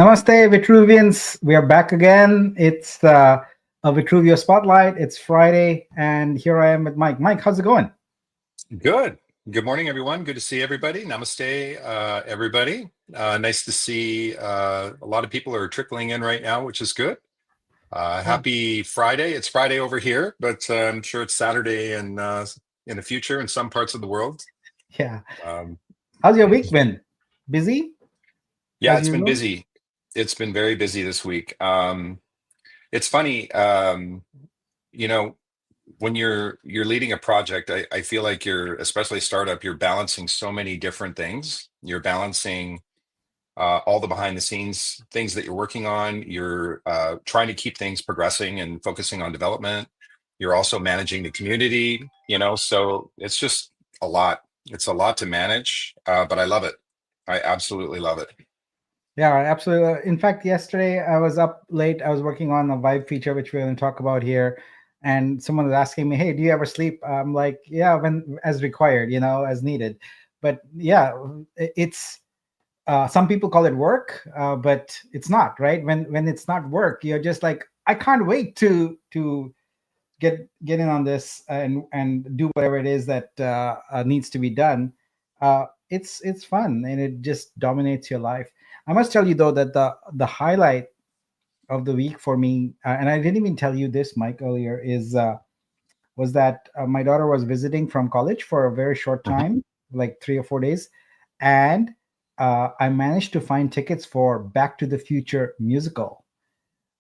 Namaste, Vitruvians. We are back again. It's a Vitruveo Spotlight. It's Friday, and here I am with Mike. Mike, how's it going? Good. Good morning, everyone. Good to see everybody. Namaste, everybody. Nice to see a lot of people are trickling in right now, which is good. Yeah. Happy Friday. It's Friday over here, but I'm sure it's Saturday in the future in some parts of the world. Yeah. Um, How's your week been? Busy yeah, as it's been usual? busy. It's been very busy this week. It's funny, you know, when you're leading a project, I feel like you're, especially startup, you're balancing so many different things. You're balancing all the behind the scenes things that you're working on. You're trying to keep things progressing and focusing on development. You're also managing the community, so it's just a lot. It's a lot to manage, but I love it. I absolutely love it. Yeah, absolutely. In fact, yesterday I was up late. I was working on a vibe feature, which we're going to talk about here. And someone was asking me, "Hey, do you ever sleep?" I'm like, "Yeah, when as required, as needed." But yeah, it's some people call it work, but it's not, right? When it's not work, you're just like, I can't wait to get in on this and do whatever it is that needs to be done. It's fun and it just dominates your life. I must tell you though that the highlight of the week for me, and I didn't even tell you this, Mike, earlier, is was that my daughter was visiting from college for a very short Mhm. time, like 3 or 4 days, and I managed to find tickets for Back to the Future musical.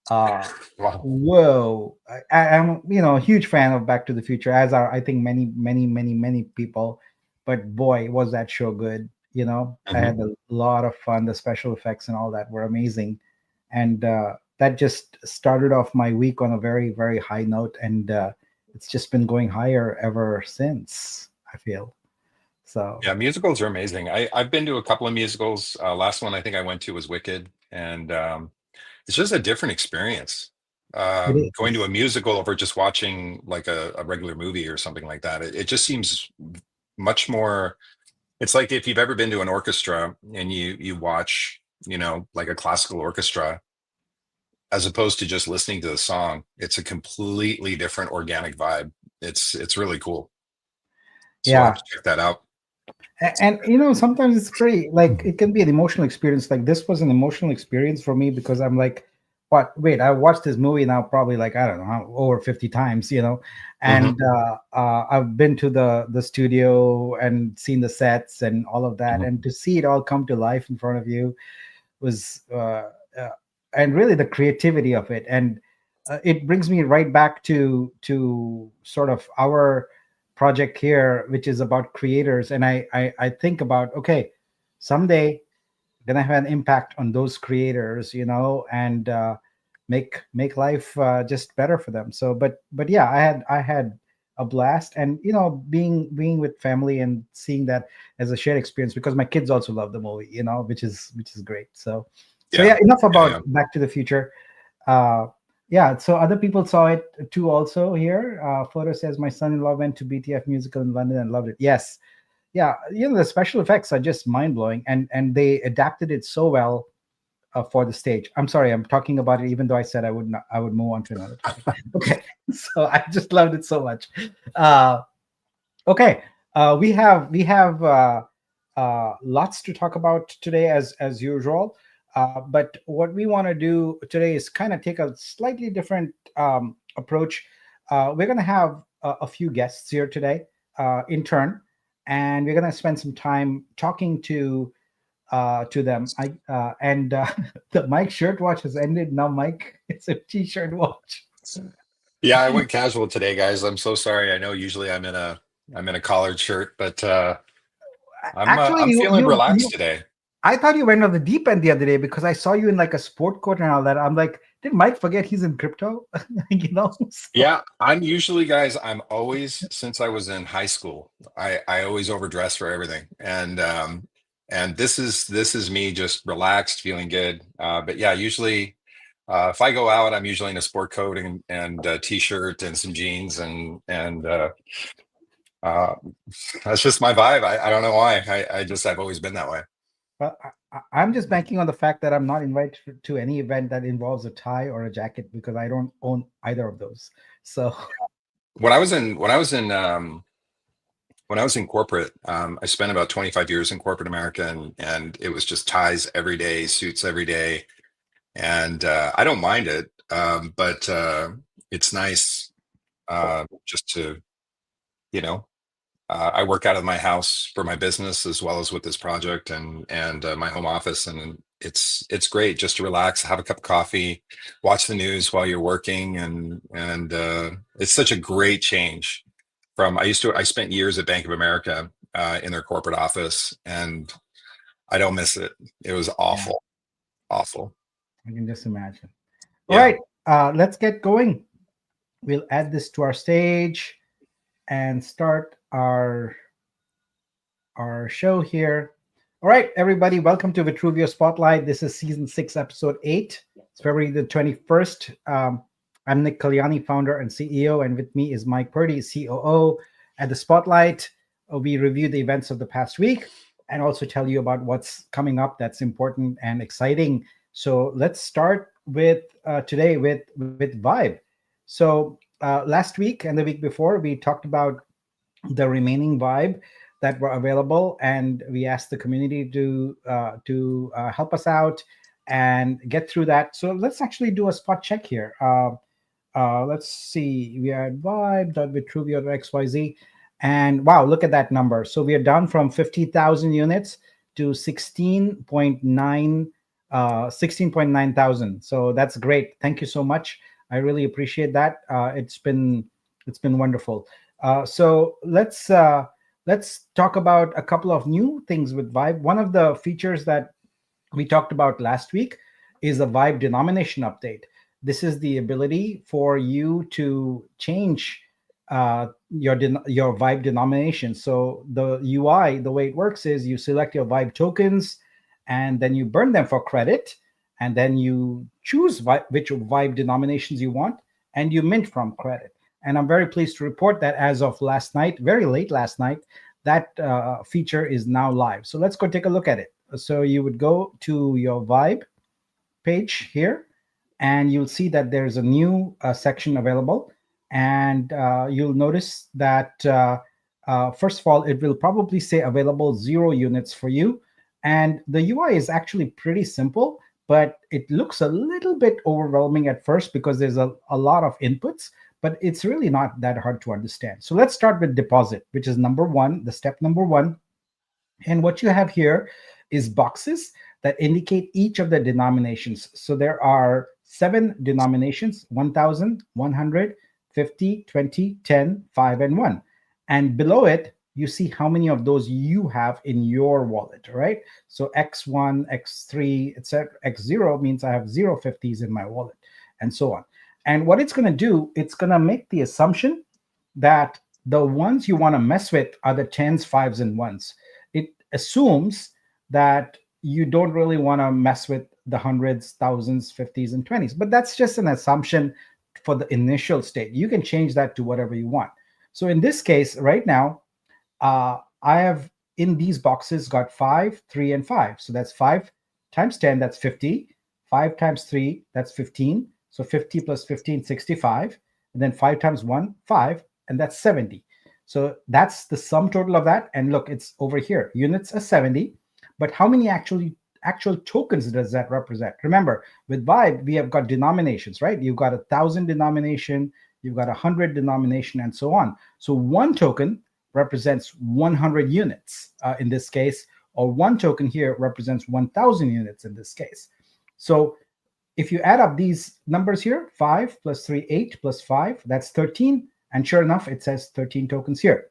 Uh, Wow. whoa! I'm a huge fan of Back to the Future, as are I think many many many many people. But boy, was that show good! I Mhm. had a lot of fun. The special effects and all that were amazing, and that just started off my week on a very very high note, and it's just been going higher ever since. I feel so. Yeah, musicals are amazing. I've been to a couple of musicals. Last one I think I went to was Wicked, and it's just a different experience. It Going to a is. musical over just watching like a regular movie or something like that. It just seems much more. It's like if you've ever been to an orchestra and you watch, like a classical orchestra, as opposed to just listening to the song. It's a completely different organic vibe. It's really cool. So we'll have Yeah. to check that out. And sometimes it's pretty, like, it can be an emotional experience. Like, this was an emotional experience for me because I'm like, what, wait, I watched this movie now probably, like, I don't know, over 50 times, Hmm. and I've been to the studio and seen the sets and all of that, Hmm. and to see it all come to life in front of you was uh, and really the creativity of it. And it brings me right back to sort of our project here, which is about creators. And I think about, okay, someday gonna have an impact on those creators, and make life just better for them. So but yeah, I had a blast. And being with family and seeing that as a shared experience, because my kids also love the movie, which is great. So Yeah. yeah, enough Yeah. about Yeah. Back to the Future. uh yeah, so other people saw it too also here. Photo says my son-in-law went to BTF musical in London and loved it. Yes. Yeah, the special effects are just mind-blowing, and they adapted it so well for the stage. I'm sorry, I'm talking about it even though I said I would move on to another topic. Okay. So I just loved it so much. uh okay. We have lots to talk about today, as usual. But what we want to do today is kind of take a slightly different approach. We're going to have a few guests here today, in turn, and we're going to spend some time talking to them. I and The Mike shirt watch has ended now. Mike, it's a t-shirt watch. Yeah, I went casual today, guys. I'm so sorry. I know usually I'm in a collared shirt, but Actually, I'm you feeling you relaxed you today. I thought you went on the deep end the other day because I saw you in like a sport coat and all that. I'm like, did Mike forget he's in crypto? So Yeah, I'm usually, guys, I'm always, since I was in high school, I always overdress for everything. And this is me just relaxed, feeling good. But yeah, usually if I go out, I'm usually in a sport coat and a t-shirt and some jeans and uh that's just my vibe. I don't know why. I've always been that way. But I'm just banking on the fact that I'm not invited to any event that involves a tie or a jacket because I don't own either of those. So When I was in corporate, I spent about 25 years in corporate America, and it was just ties every day, suits every day, and I don't mind it, but it's nice just to, you know, I work out of my house for my business as well as with this project and my home office, and it's great just to relax, have a cup of coffee, watch the news while you're working, and it's such a great change from I spent years at Bank of America in their corporate office, and I don't miss it. It was yeah, awful, awful. I can just imagine. All Yeah. right, let's get going. We'll add this to our stage and start our show here. All right, everybody, welcome to Vitruveo Spotlight. This is season 6, episode 8. It's February the 21st. I'm Nick Kalyani, founder and CEO, and with me is Mike Purdy, COO. At the Spotlight, we review the events of the past week and also tell you about what's coming up that's important and exciting. So let's start with today with Vibe. So last week and the week before, we talked about the remaining Vibe that were available, and we asked the community to help us out and get through that. So let's actually do a spot check here. Let's see. We are at vibe.vitruveo.xyz, and wow, look at that number. So we are down from 50,000 units to 16.9 thousand. So that's great. Thank you so much. I really appreciate that. It's been wonderful. So let's talk about a couple of new things with Vibe. One of the features that we talked about last week is a Vibe denomination update. This is the ability for you to change your Vibe denomination. So the UI, the way it works is you select your Vibe tokens, and then you burn them for credit, and then you choose which Vibe denominations you want, and you mint from credit. And I'm very pleased to report that as of last night, very late last night, that feature is now live. So let's go take a look at it. So you would go to your Vibe page here, and you'll see that there's a new section available. And you'll notice that, first of all, it will probably say available 0 units for you. And the UI is actually pretty simple, but it looks a little bit overwhelming at first because there's a lot of inputs, but it's really not that hard to understand. So let's start with deposit, which is number one, the step number one. And what you have here is boxes that indicate each of the denominations. So there are 7 denominations: 1,000, 100, 50, 20, 10, 5, and 1. And below it, you see how many of those you have in your wallet, right? So X1, X3, etc. X0 means I have 0 50s in my wallet, and so on. And what it's going to do, it's going to make the assumption that the ones you want to mess with are the 10s, 5s, and 1s. It assumes that you don't really want to mess with the hundreds, thousands, 50s, and 20s. But that's just an assumption for the initial state. You can change that to whatever you want. So in this case, right now, I have in these boxes got 5, 3, and 5. So that's 5 times 10, that's 50. 5 times 3, that's 15. So 50 plus 15, 65. And then 5 times 1, 5, and that's 70. So that's the sum total of that. And look, it's over here. Units are 70. But how many actual tokens does that represent? Remember, with Vibe, we have got denominations, right? You've got 1,000 denomination, you've got 100 denomination, and so on. So one token represents 100 units in this case, or one token here represents 1,000 units in this case. So if you add up these numbers here, 5 plus 3, 8 plus 5, that's 13. And sure enough, it says 13 tokens here.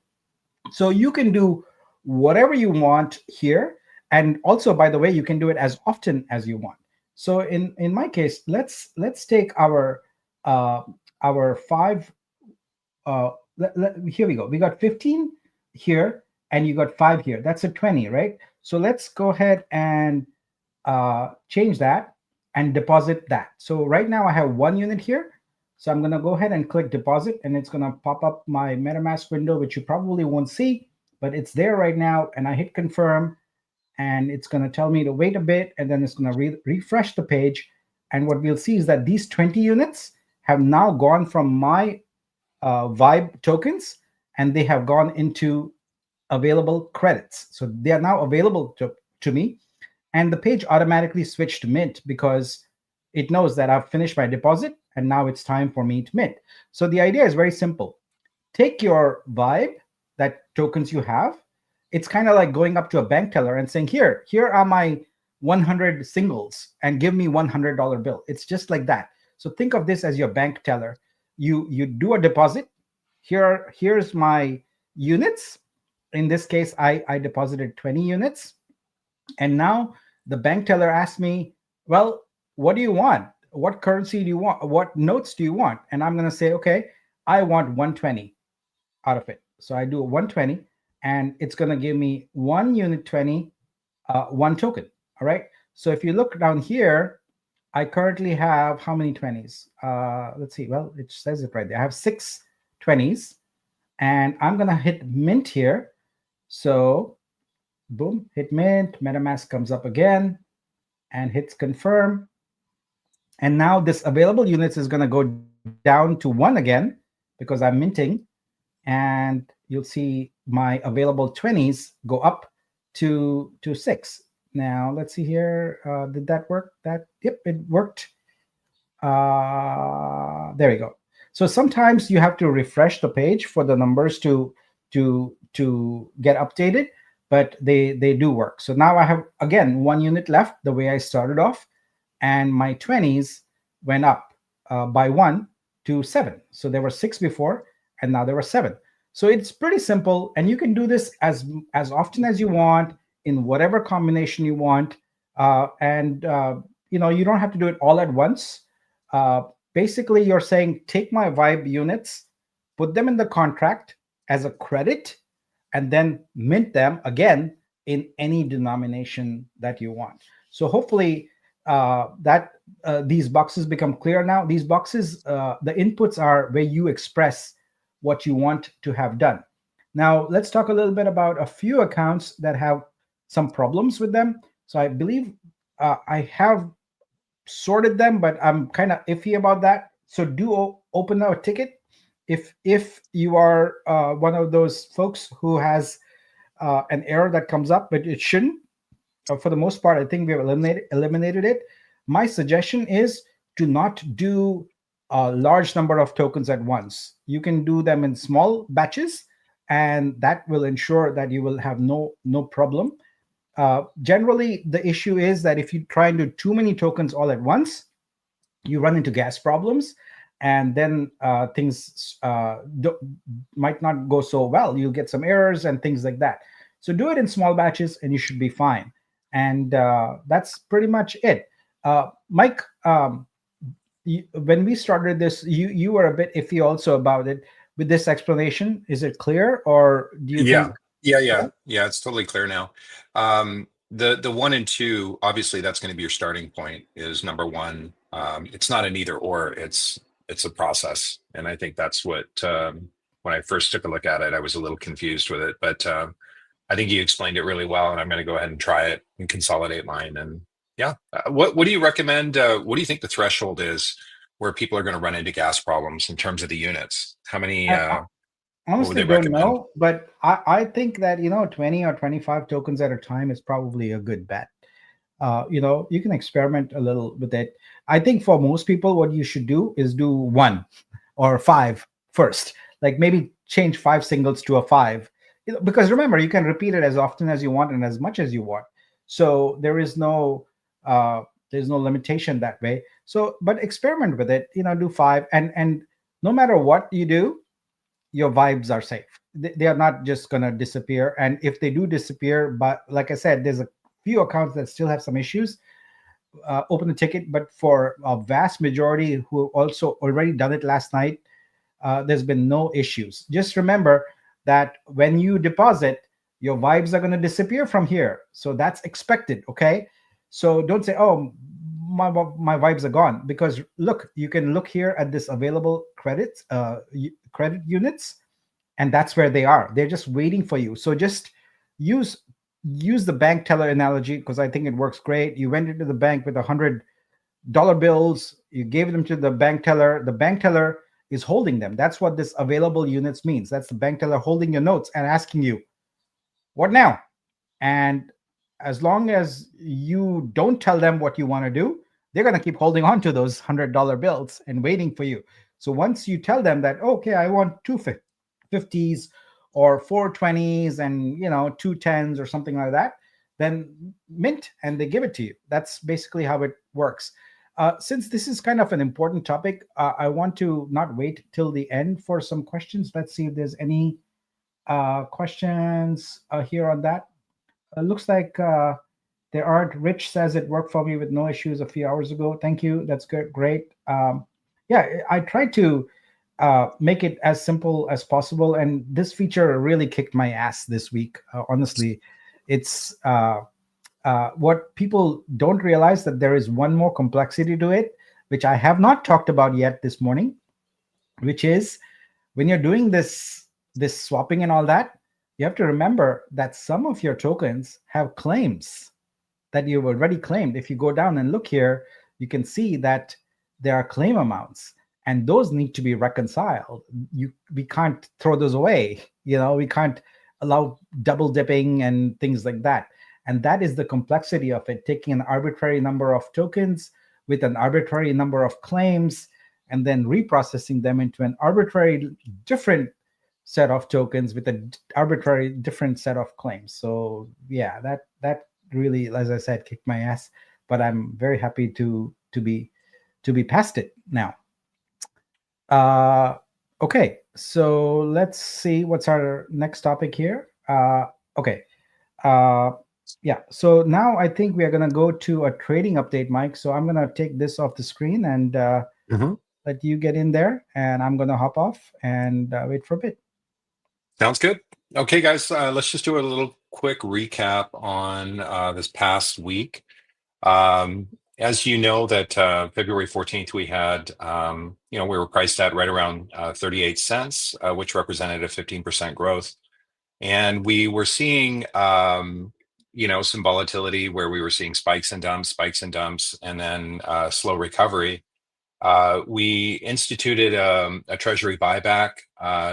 So you can do whatever you want here. And also, by the way, you can do it as often as you want. So in my case, let's take our 5. Here we go. We got 15 here, and you got 5 here. That's a 20, right? So let's go ahead and change that and deposit that. So right now I have 1 unit here. So I'm going to go ahead and click deposit, and it's going to pop up my MetaMask window, which you probably won't see, but it's there right now. And I hit confirm. and it's going to tell me to wait a bit, and then it's going to refresh the page. And what we'll see is that these 20 units have now gone from my Vibe tokens, and they have gone into available credits. So they are now available to me, and the page automatically switched to mint because it knows that I've finished my deposit and now it's time for me to mint. So the idea is very simple. Take your Vibe, that tokens you have. It's kind of like going up to a bank teller and saying, here are my 100 singles and give me $100 bill. It's just like that. So think of this as your bank teller. You do a deposit. Here's my units. In this case, I deposited 20 units. And now the bank teller asked me, well, what do you want? What currency do you want? What notes do you want? And I'm going to say, okay, I want 120 out of it. So I do a 120, and it's going to give me 1 unit 20, 1 token. All right. So if you look down here, I currently have how many 20s? Let's see. Well, it says it right there. I have 6 20s, and I'm going to hit mint here. So boom, hit mint. MetaMask comes up again and hits confirm. And now this available units is going to go down to 1 again because I'm minting. And you'll see my available 20s go up to 6. Now let's see here. Did that work? Yep, it worked. There we go. So sometimes you have to refresh the page for the numbers to get updated, but they do work. So now I have again 1 unit left the way I started off, and my 20s went up by 1 to 7. So there were 6 before, and now there were 7. So it's pretty simple, and you can do this as often as you want in whatever combination you want, and you don't have to do it all at once. Basically, you're saying take my Vibe units, put them in the contract as a credit, and then mint them again in any denomination that you want. So hopefully these boxes become clear now. These boxes, the inputs are where you express what you want to have done. Now, let's talk a little bit about a few accounts that have some problems with them. So I believe I have sorted them, but I'm kind of iffy about that. So do open a ticket if you are one of those folks who has an error that comes up, but it shouldn't. For the most part, I think we have eliminated it. My suggestion is to not do a large number of tokens at once. You can do them in small batches, and that will ensure that you will have no problem. Generally, the issue is that if you try and do too many tokens all at once, you run into gas problems, and then things might not go so well. You'll get some errors and things like that. So do it in small batches, and you should be fine. And that's pretty much it. Mike, when we started this, you were a bit iffy also about it. With this explanation, is it clear, or do you think? Yeah, it's totally clear now. The 1 and 2, obviously that's going to be your starting point, is number 1. It's not an either or, it's a process. And I think that's what, when I first took a look at it, I was a little confused with it, but I think you explained it really well, and I'm going to go ahead and try it and consolidate mine. And yeah, what do you recommend? What do you think the threshold is where people are going to run into gas problems in terms of the units? How many? Honestly, don't know, but I think that 20 or 25 tokens at a time is probably a good bet. You can experiment a little with it. I think for most people, what you should do is do 1 or 5 first. Like maybe change 5 singles to a 5. Because remember, you can repeat it as often as you want and as much as you want. So there's no limitation that way. So, but experiment with it. Do 5, and no matter what you do, your vibes are safe. They are not just going to disappear. And if they do disappear, but like I said, there's a few accounts that still have some issues. Open the ticket, but for a vast majority who also already done it last night, there's been no issues. Just remember that when you deposit, your vibes are going to disappear from here. So that's expected, okay? So don't say, oh, my vibes are gone, because look, you can look here at this available credits, credit units, and that's where they are. They're just waiting for you. So just use use the bank teller analogy because I think it works great. You went into the bank with $100 bills, you gave them to the bank teller. The bank teller is holding them. That's what this available units means. That's the bank teller holding your notes and asking you, what now? And as long as you don't tell them what you want to do, they're going to keep holding on to those $100 bills and waiting for you. So once you tell them that, okay, I want two 50s or four 20s and, two 10s or something like that, then mint and they give it to you. That's basically how it works. Since this is kind of an important topic, I want to not wait till the end for some questions. Let's see if there's any questions here on that. Looks like there aren't. Rich says it worked for me with no issues a few hours ago. Thank you. That's good. Great. Yeah, I tried to make it as simple as possible, and this feature really kicked my ass this week. Honestly, it's what people don't realize, that there is one more complexity to it, which I have not talked about yet this morning, which is when you're doing this swapping and all that, you have to remember that some of your tokens have claims that you've already claimed. If you go down and look here, you can see that there are claim amounts, and those need to be reconciled. We can't throw those away. We can't allow double dipping and things like that. And that is the complexity of it, taking an arbitrary number of tokens with an arbitrary number of claims and then reprocessing them into an arbitrary different set of tokens with an arbitrary different set of claims. So yeah, that really, as I said, kicked my ass, but I'm very happy to be past it now. Okay, so let's see what's our next topic here. Okay. Yeah, so now I think we are going to go to a trading update, Mike. So I'm going to take this off the screen and let you get in there, and I'm going to hop off and wait for a bit. Sounds good. Okay, guys, let's just do a little quick recap on this past week. As you know, that February 14th, we had, we were priced at right around 38 cents, which represented a 15% growth. And we were seeing, some volatility where we were seeing spikes and dumps, and then slow recovery. We instituted a treasury buyback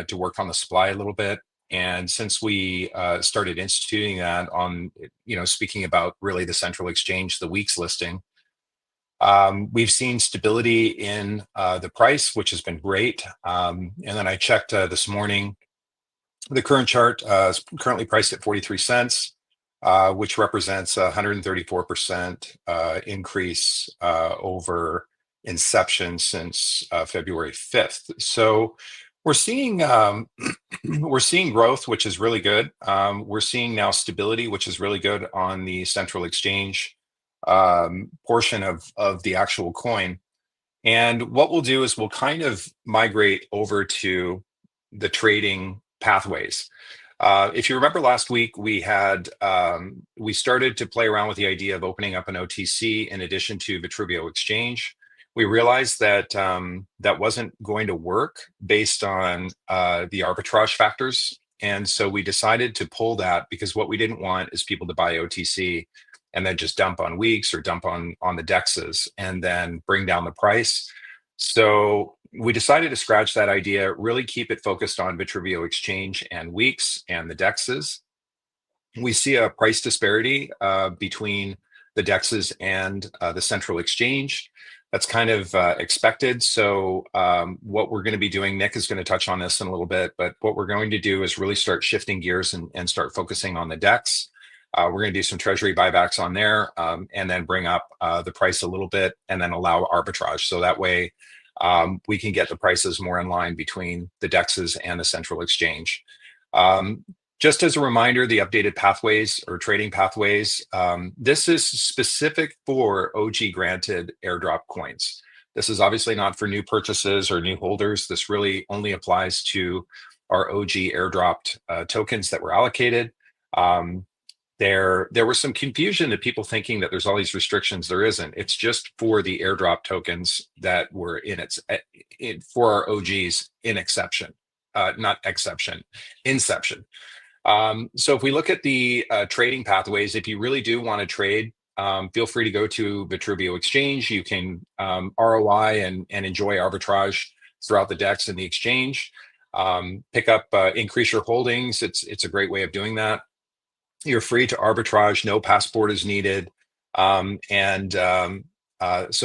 to work on the supply a little bit. And since we started instituting that on, speaking about really the central exchange, the week's listing, we've seen stability in the price, which has been great. And then I checked this morning, the current chart is currently priced at 43 cents, which represents a 134% increase over inception since February 5th. So we're seeing growth, which is really good. We're seeing now stability, which is really good on the central exchange portion of the actual coin. And what we'll do is we'll kind of migrate over to the trading pathways. If you remember last week, we started to play around with the idea of opening up an OTC in addition to Vitruveo exchange. We realized that that wasn't going to work based on the arbitrage factors. And so we decided to pull that, because what we didn't want is people to buy OTC and then just dump on weeks or dump on the DEXs and then bring down the price. So we decided to scratch that idea, really keep it focused on Vitruveo exchange and weeks and the DEXs. We see a price disparity between the DEXs and the central exchange. That's kind of expected. So what we're going to be doing, Nick is going to touch on this in a little bit, but what we're going to do is really start shifting gears and start focusing on the DEX. We're going to do some treasury buybacks on there, and then bring up the price a little bit and then allow arbitrage. So that way we can get the prices more in line between the DEXs and the central exchange. Just as a reminder, the updated pathways or trading pathways, this is specific for OG granted airdrop coins. This is obviously not for new purchases or new holders. This really only applies to our OG airdropped tokens that were allocated. There was some confusion to people thinking that there's all these restrictions. There isn't. It's just for the airdrop tokens that were for our OGs in exception, not exception, inception. So if we look at the trading pathways, if you really do want to trade, feel free to go to Vitruveo Exchange. You can ROI and enjoy arbitrage throughout the DEX and the exchange. Pick up, increase your holdings. It's a great way of doing that. You're free to arbitrage. No passport is needed. So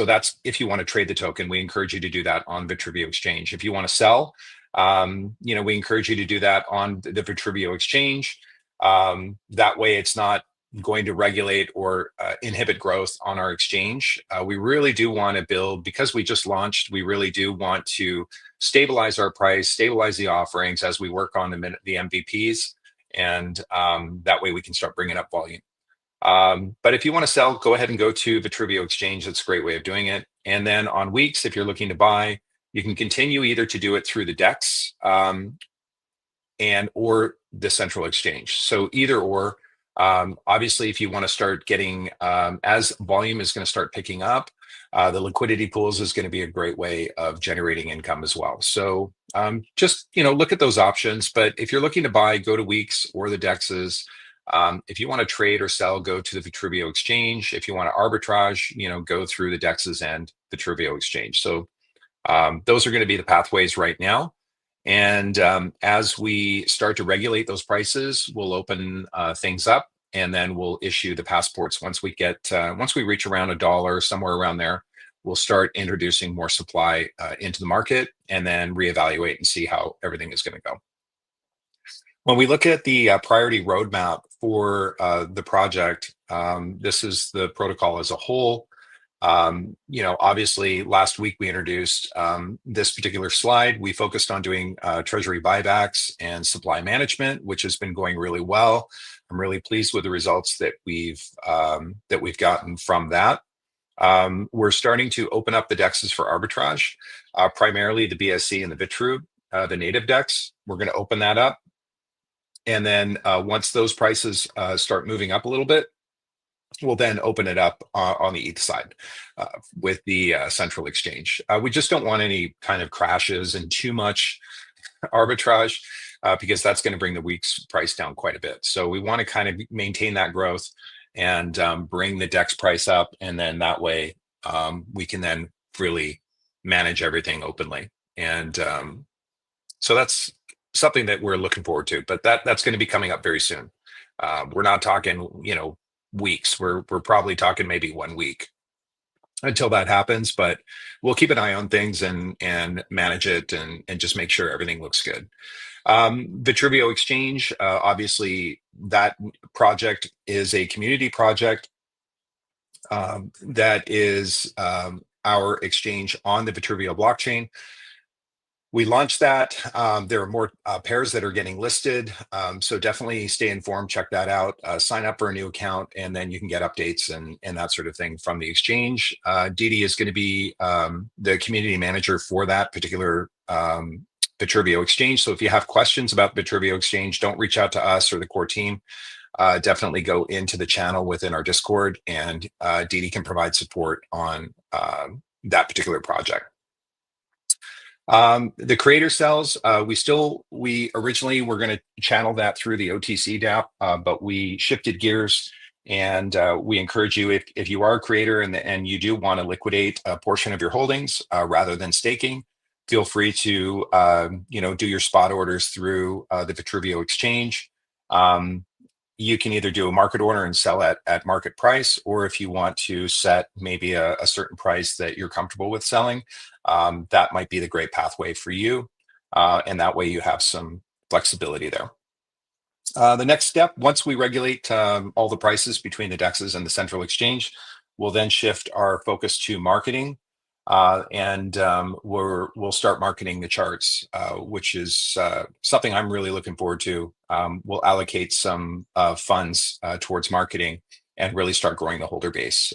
that's if you want to trade the token. We encourage you to do that on Vitruveo Exchange. If you want to sell, we encourage you to do that on the Vitruveo Exchange. That way, it's not going to regulate or inhibit growth on our exchange. We really do want to build, because we just launched, we really do want to stabilize our price, stabilize the offerings as we work on the MVPs, and that way we can start bringing up volume. But if you want to sell, go ahead and go to Vitruveo Exchange. That's a great way of doing it. And then on weeks, if you're looking to buy, you can continue either to do it through the DEX and or the central exchange. So either or. Obviously, if you want to start getting, as volume is going to start picking up, the liquidity pools is going to be a great way of generating income as well. So just, look at those options. But if you're looking to buy, go to weeks or the DEXs. If you want to trade or sell, go to the Vitruveo Exchange. If you want to arbitrage, go through the DEXs and Vitruveo Exchange. So those are going to be the pathways right now. And as we start to regulate those prices, we'll open things up, and then we'll issue the passports. Once we reach around $1, somewhere around there, we'll start introducing more supply into the market, and then reevaluate and see how everything is going to go. When we look at the priority roadmap for the project, this is the protocol as a whole. Obviously, last week we introduced this particular slide. We focused on doing treasury buybacks and supply management, which has been going really well. I'm really pleased with the results that we've gotten from that. We're starting to open up the DEXs for arbitrage, primarily the BSC and the Vitru, the native DEX. We're going to open that up. And then once those prices start moving up a little bit, we'll then open it up on the ETH side with the central exchange. We just don't want any kind of crashes and too much arbitrage because that's going to bring the week's price down quite a bit. So we want to kind of maintain that growth and bring the DEX price up. And then that way we can then really manage everything openly. And so that's something that we're looking forward to, but that's going to be coming up very soon. We're not talking, weeks. We're probably talking maybe 1 week until that happens, but we'll keep an eye on things and manage it and just make sure everything looks good. Vitruveo Exchange, obviously that project is a community project that is our exchange on the Vitruveo blockchain. We launched that. There are more pairs that are getting listed. So definitely stay informed, check that out, sign up for a new account, and then you can get updates and that sort of thing from the exchange. Didi is going to be the community manager for that particular Vitruveo Exchange. So if you have questions about Vitruveo Exchange, don't reach out to us or the core team. Definitely go into the channel within our Discord, and Didi can provide support on that particular project. The creator cells, we originally were going to channel that through the OTC DApp, but we shifted gears, and we encourage you, if you are a creator and you do want to liquidate a portion of your holdings rather than staking, feel free to do your spot orders through the Vitruveo Exchange. You can either do a market order and sell at market price, or if you want to set maybe a certain price that you're comfortable with selling, that might be the great pathway for you. And that way you have some flexibility there. The next step, once we regulate all the prices between the DEXs and the central exchange, we'll then shift our focus to marketing. And we'll start marketing the charts, which is something I'm really looking forward to. We'll allocate some funds towards marketing and really start growing the holder base.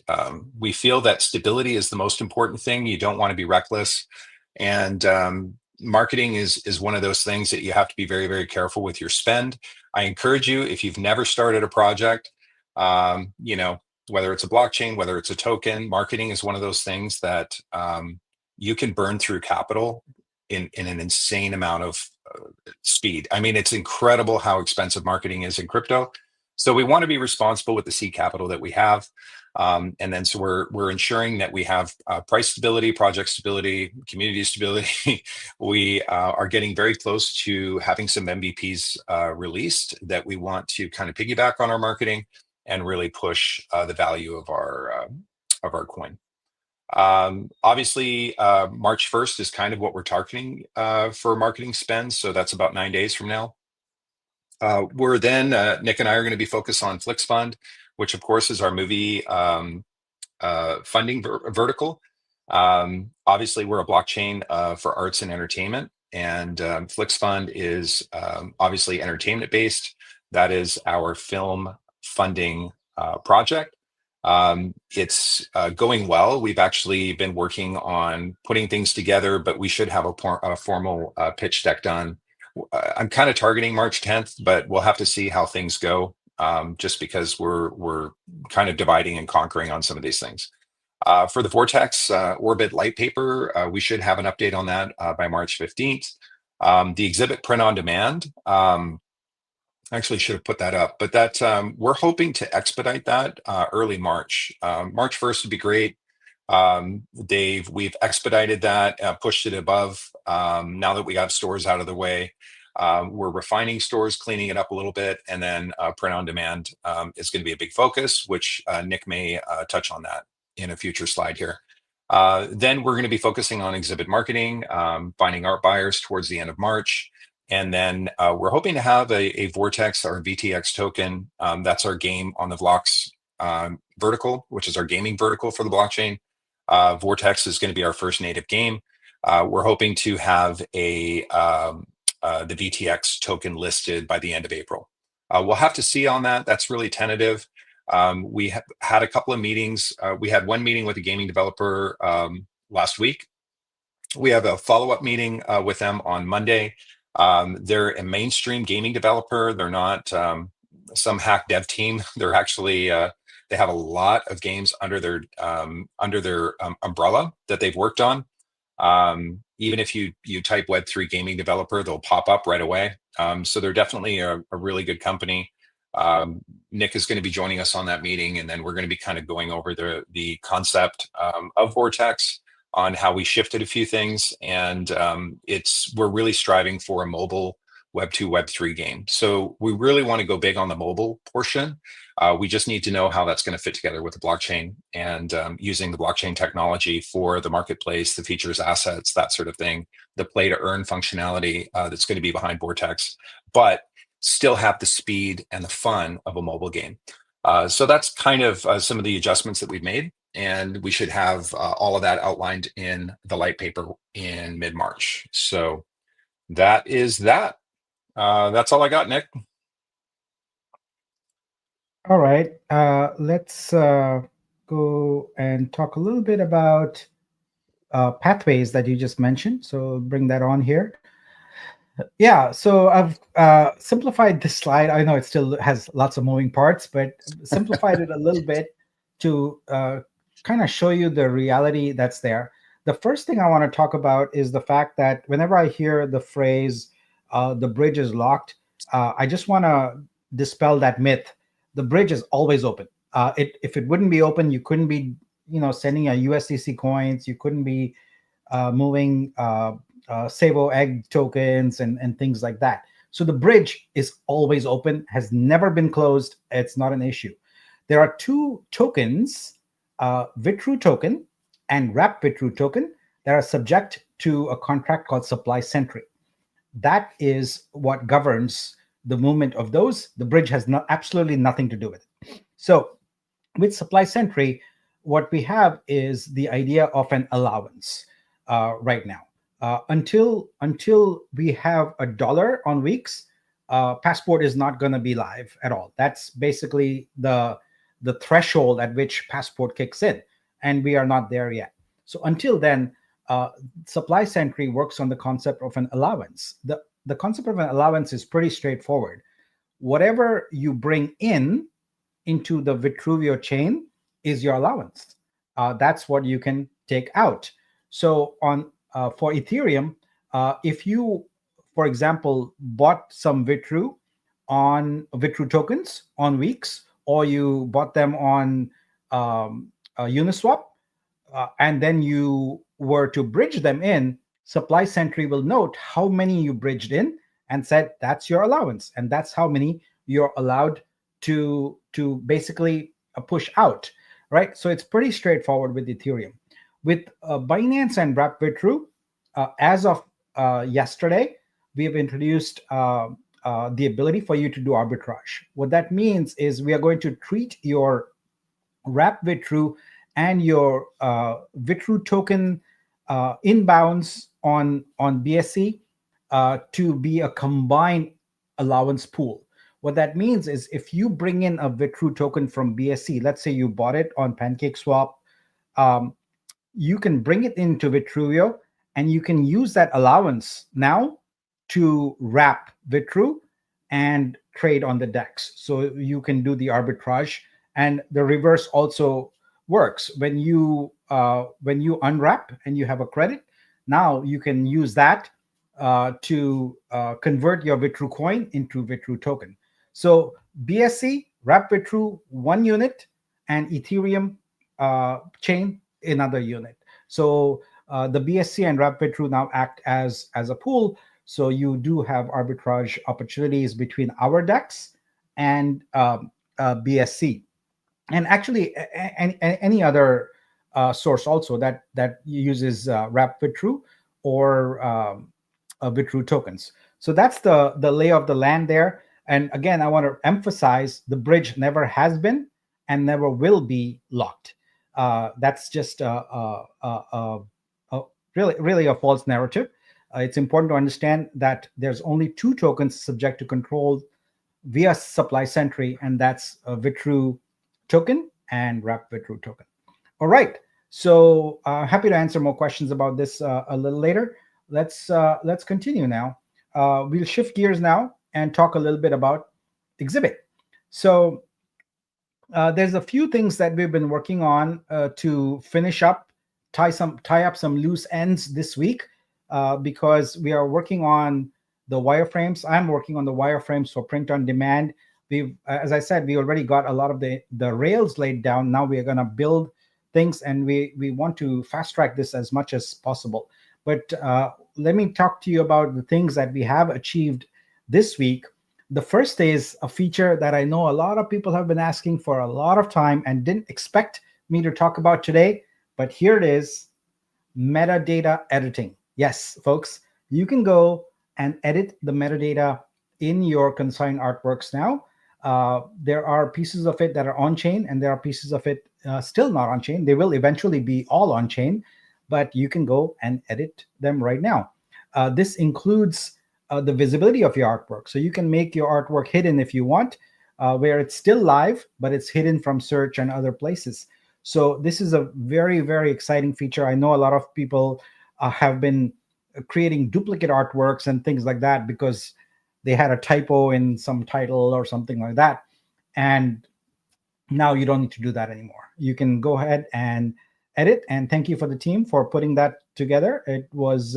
We feel that stability is the most important thing. You don't want to be reckless. And marketing is one of those things that you have to be very, very careful with your spend. I encourage you, if you've never started a project, whether it's a blockchain, whether it's a token, marketing is one of those things that you can burn through capital in an insane amount speed. I mean, it's incredible how expensive marketing is in crypto. So we want to be responsible with the seed capital that we have. And then so we're ensuring that we have price stability, project stability, community stability. We are getting very close to having some MVPs released that we want to kind of piggyback on our marketing and really push the value of our coin. Obviously, March 1st is kind of what we're targeting for marketing spend. So that's about 9 days from now. We're then, Nick and I are going to be focused on Flix Fund, which of course is our movie funding vertical. Obviously, we're a blockchain for arts and entertainment, and Flix Fund is obviously entertainment based. That is our film funding project. It's going well. We've actually been working on putting things together, but we should have a formal pitch deck done. I'm kind of targeting March 10th, but we'll have to see how things go, just because we're kind of dividing and conquering on some of these things. For the Vortex Orbit light paper, we should have an update on that by March 15th. The exhibit print on demand, actually should have put that up, but that we're hoping to expedite that early March. March 1st would be great. We've expedited that, pushed it above. Now that we got stores out of the way, we're refining stores, cleaning it up a little bit, and then print on demand is going to be a big focus, which Nick may touch on that in a future slide here. Then we're going to be focusing on exhibit marketing, finding art buyers towards the end of March. And then we're hoping to have a Vortex or VTX token. That's our game on the Vlox vertical, which is our gaming vertical for the blockchain. Vortex is going to be our first native game. We're hoping to have the VTX token listed by the end of April. We'll have to see on that. That's really tentative. We had a couple of meetings. We had one meeting with a gaming developer last week. We have a follow-up meeting with them on Monday. They're a mainstream gaming developer. They're not some hack dev team. They're actually they have a lot of games under their umbrella that they've worked on. Even if you type Web3 gaming developer, they'll pop up right away. So they're definitely a really good company. Nick is going to be joining us on that meeting, and then we're going to be kind of going over the concept of Vortex, on how we shifted a few things, and we're really striving for a mobile Web2, Web3 game. So we really want to go big on the mobile portion. We just need to know how that's going to fit together with the blockchain, and using the blockchain technology for the marketplace, the features, assets, that sort of thing, the play to earn functionality that's going to be behind Vortex, but still have the speed and the fun of a mobile game. So that's kind of some of the adjustments that we've made. And we should have all of that outlined in the light paper in mid-March. So that is that. That's all I got, Nick. All right. Let's go and talk a little bit about pathways that you just mentioned. So bring that on here. Yeah, so I've simplified this slide. I know it still has lots of moving parts, but simplified it a little bit to kind of show you the reality that's there. The first thing I want to talk about is the fact that whenever I hear the phrase, the bridge is locked, I just want to dispel that myth. The bridge is always open. If it wouldn't be open, you couldn't be, sending a USDC coins. You couldn't be moving Sabong X tokens and things like that. So the bridge is always open, has never been closed. It's not an issue. There are two tokens, Vitruveo token and Wrap Vitruveo token, that are subject to a contract called Supply Sentry. That is what governs the movement of those. The bridge has absolutely nothing to do with it. So with Supply Sentry, what we have is the idea of an allowance right now. Until we have $1 on weeks, Passport is not going to be live at all. That's basically the threshold at which Passport kicks in, and we are not there yet. So until then, Supply Sentry works on the concept of an allowance. The concept of an allowance is pretty straightforward. Whatever you bring into the Vitruveo chain is your allowance. That's what you can take out. So for Ethereum, if you, for example, bought some Vitru tokens on Weeks, or you bought them on Uniswap, and then you were to bridge them in, Supply Sentry will note how many you bridged in and said that's your allowance, and that's how many you're allowed to basically push out, right? So it's pretty straightforward with Ethereum. With Binance and Wrap Vitru, as of yesterday, we have introduced the ability for you to do arbitrage. What that means is we are going to treat your Wrap Vitru and your Vitru token inbounds on BSC to be a combined allowance pool. What that means is if you bring in a Vitru token from BSC, let's say you bought it on PancakeSwap, um, you can bring it into Vitruveo and you can use that allowance now to wrap Vitru and trade on the DEX. So you can do the arbitrage, and the reverse also works. When you unwrap and you have a credit, now you can use that to convert your Vitru coin into Vitru token. So BSC, wrap Vitru 1 unit, and Ethereum chain another unit. So the BSC and wrap Vitru now act as a pool. So you do have arbitrage opportunities between our DEX and BSC, and actually any other source also that uses wrap Vitru or Vitru tokens. So that's the lay of the land there. And again, I want to emphasize the bridge never has been and never will be locked. That's just really a false narrative. It's important to understand that there's only 2 tokens subject to control via Supply Sentry, and that's a Vitru token and Wrap Vitru token. All right. So happy to answer more questions about this a little later. Let's continue now. We'll shift gears now and talk a little bit about Exhibit. So there's a few things that we've been working on to finish up, tie up some loose ends this week, because we are working on the wireframes. I'm working on the wireframes for print on demand. We've, as I said, we already got a lot of the rails laid down. Now we are going to build things, and we want to fast track this as much as possible. But let me talk to you about the things that we have achieved this week. The first is a feature that I know a lot of people have been asking for a lot of time and didn't expect me to talk about today, but here it is: metadata editing. Yes, folks, you can go and edit the metadata in your consigned artworks now. There are pieces of it that are on-chain, and there are pieces of it still not on-chain. They will eventually be all on-chain, but you can go and edit them right now. This includes the visibility of your artwork. So you can make your artwork hidden if you want, where it's still live, but it's hidden from search and other places. So this is a very, very exciting feature. I know a lot of people have been creating duplicate artworks and things like that because they had a typo in some title or something like that. And now you don't need to do that anymore. You can go ahead and edit. And thank you for the team for putting that together. It was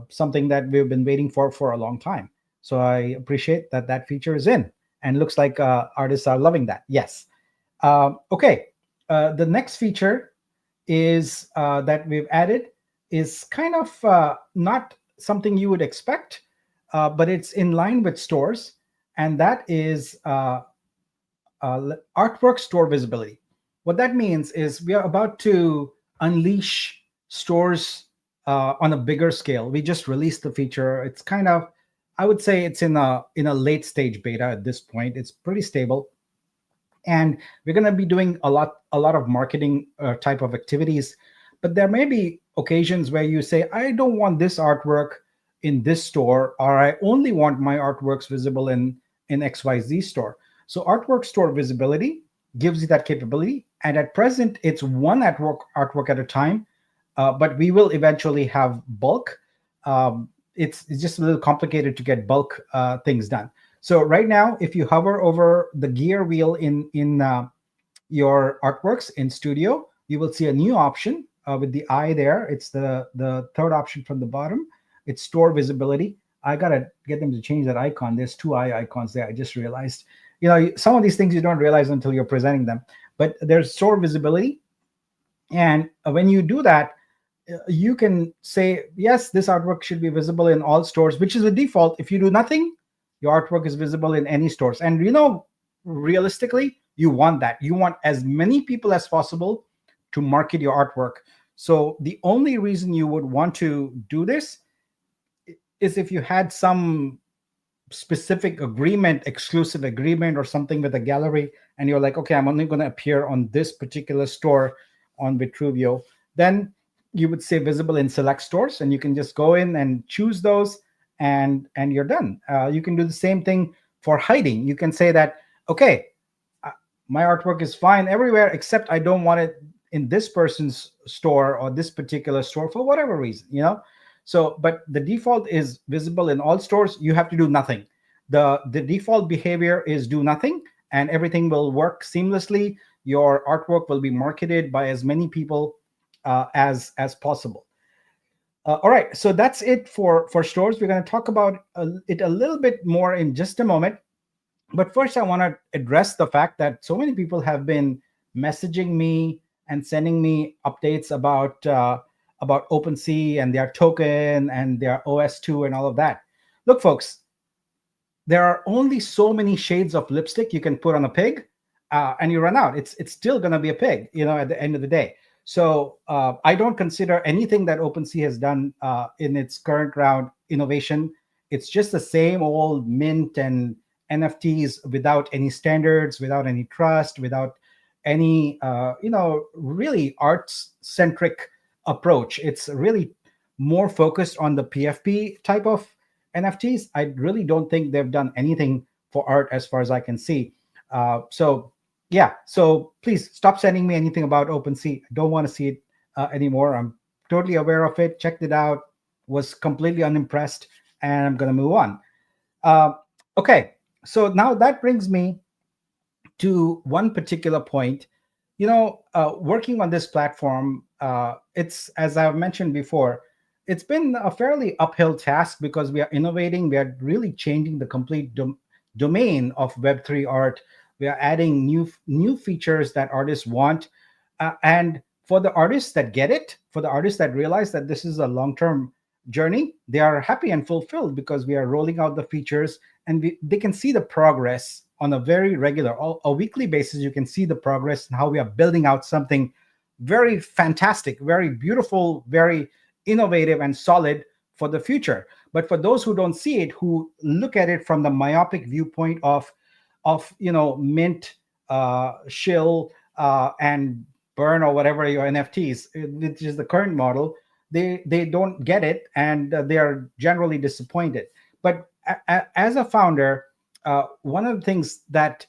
something that we've been waiting for a long time. So I appreciate that feature is in, and looks like artists are loving that. Yes. Okay. The next feature is that we've added is kind of not something you would expect, but it's in line with stores, and that is artwork store visibility. What that means is we are about to unleash stores on a bigger scale. We just released the feature. It's kind of, I would say it's in a late stage beta at this point. It's pretty stable. And we're going to be doing a lot of marketing type of activities. But there may be occasions where you say, I don't want this artwork in this store, or I only want my artworks visible in XYZ store. So artwork store visibility gives you that capability. And at present, it's one artwork at a time, but we will eventually have bulk. It's just a little complicated to get bulk things done. So right now, if you hover over the gear wheel in your artworks in Studio, you will see a new option with the eye there. It's the third option from the bottom. It's store visibility. I gotta get them to change that icon. There's two eye icons there. I just realized. Some of these things you don't realize until you're presenting them. But there's store visibility, and when you do that, you can say, yes, this artwork should be visible in all stores, which is a default. If you do nothing, your artwork is visible in any stores. And realistically, you want that. You want as many people as possible to market your artwork. So the only reason you would want to do this is if you had some specific agreement, exclusive agreement or something with a gallery, and you're like, okay, I'm only going to appear on this particular store on Vitruveo, then you would say visible in select stores, and you can just go in and choose those, and you're done. You can do the same thing for hiding. You can say that, okay, uh, my artwork is fine everywhere except I don't want it in this person's store or this particular store for whatever reason. So, but the default is visible in all stores. You have to do nothing. The default behavior is do nothing, and everything will work seamlessly. Your artwork will be marketed by as many people as possible. All right, so that's it for stores. We're going to talk about it a little bit more in just a moment. But first, I want to address the fact that so many people have been messaging me and sending me updates about OpenSea and their token and their OS2 and all of that. Look, folks, there are only so many shades of lipstick you can put on a pig, and you run out. It's still going to be a pig, at the end of the day. So I don't consider anything that OpenSea has done in its current round innovation. It's just the same old mint and NFTs without any standards, without any trust, without any really arts centric approach. It's really more focused on the PFP type of NFTs. I really don't think they've done anything for art as far as I can see. So yeah, so please stop sending me anything about OpenSea. I don't want to see it anymore. I'm totally aware of it, checked it out, was completely unimpressed, and I'm going to move on. Okay, so now that brings me to one particular point. Working on this platform, it's, as I've mentioned before, it's been a fairly uphill task because we are innovating. We are really changing the complete domain of Web3 art. We are adding new features that artists want. And for the artists that get it, for the artists that realize that this is a long-term journey, they are happy and fulfilled because we are rolling out the features, and they can see the progress on a very regular, a weekly basis. You can see the progress and how we are building out something very fantastic, very beautiful, very innovative and solid for the future. But for those who don't see it, who look at it from the myopic viewpoint of mint, shill, and burn or whatever your NFTs, which is the current model, they don't get it, and they are generally disappointed. But as a founder, one of the things that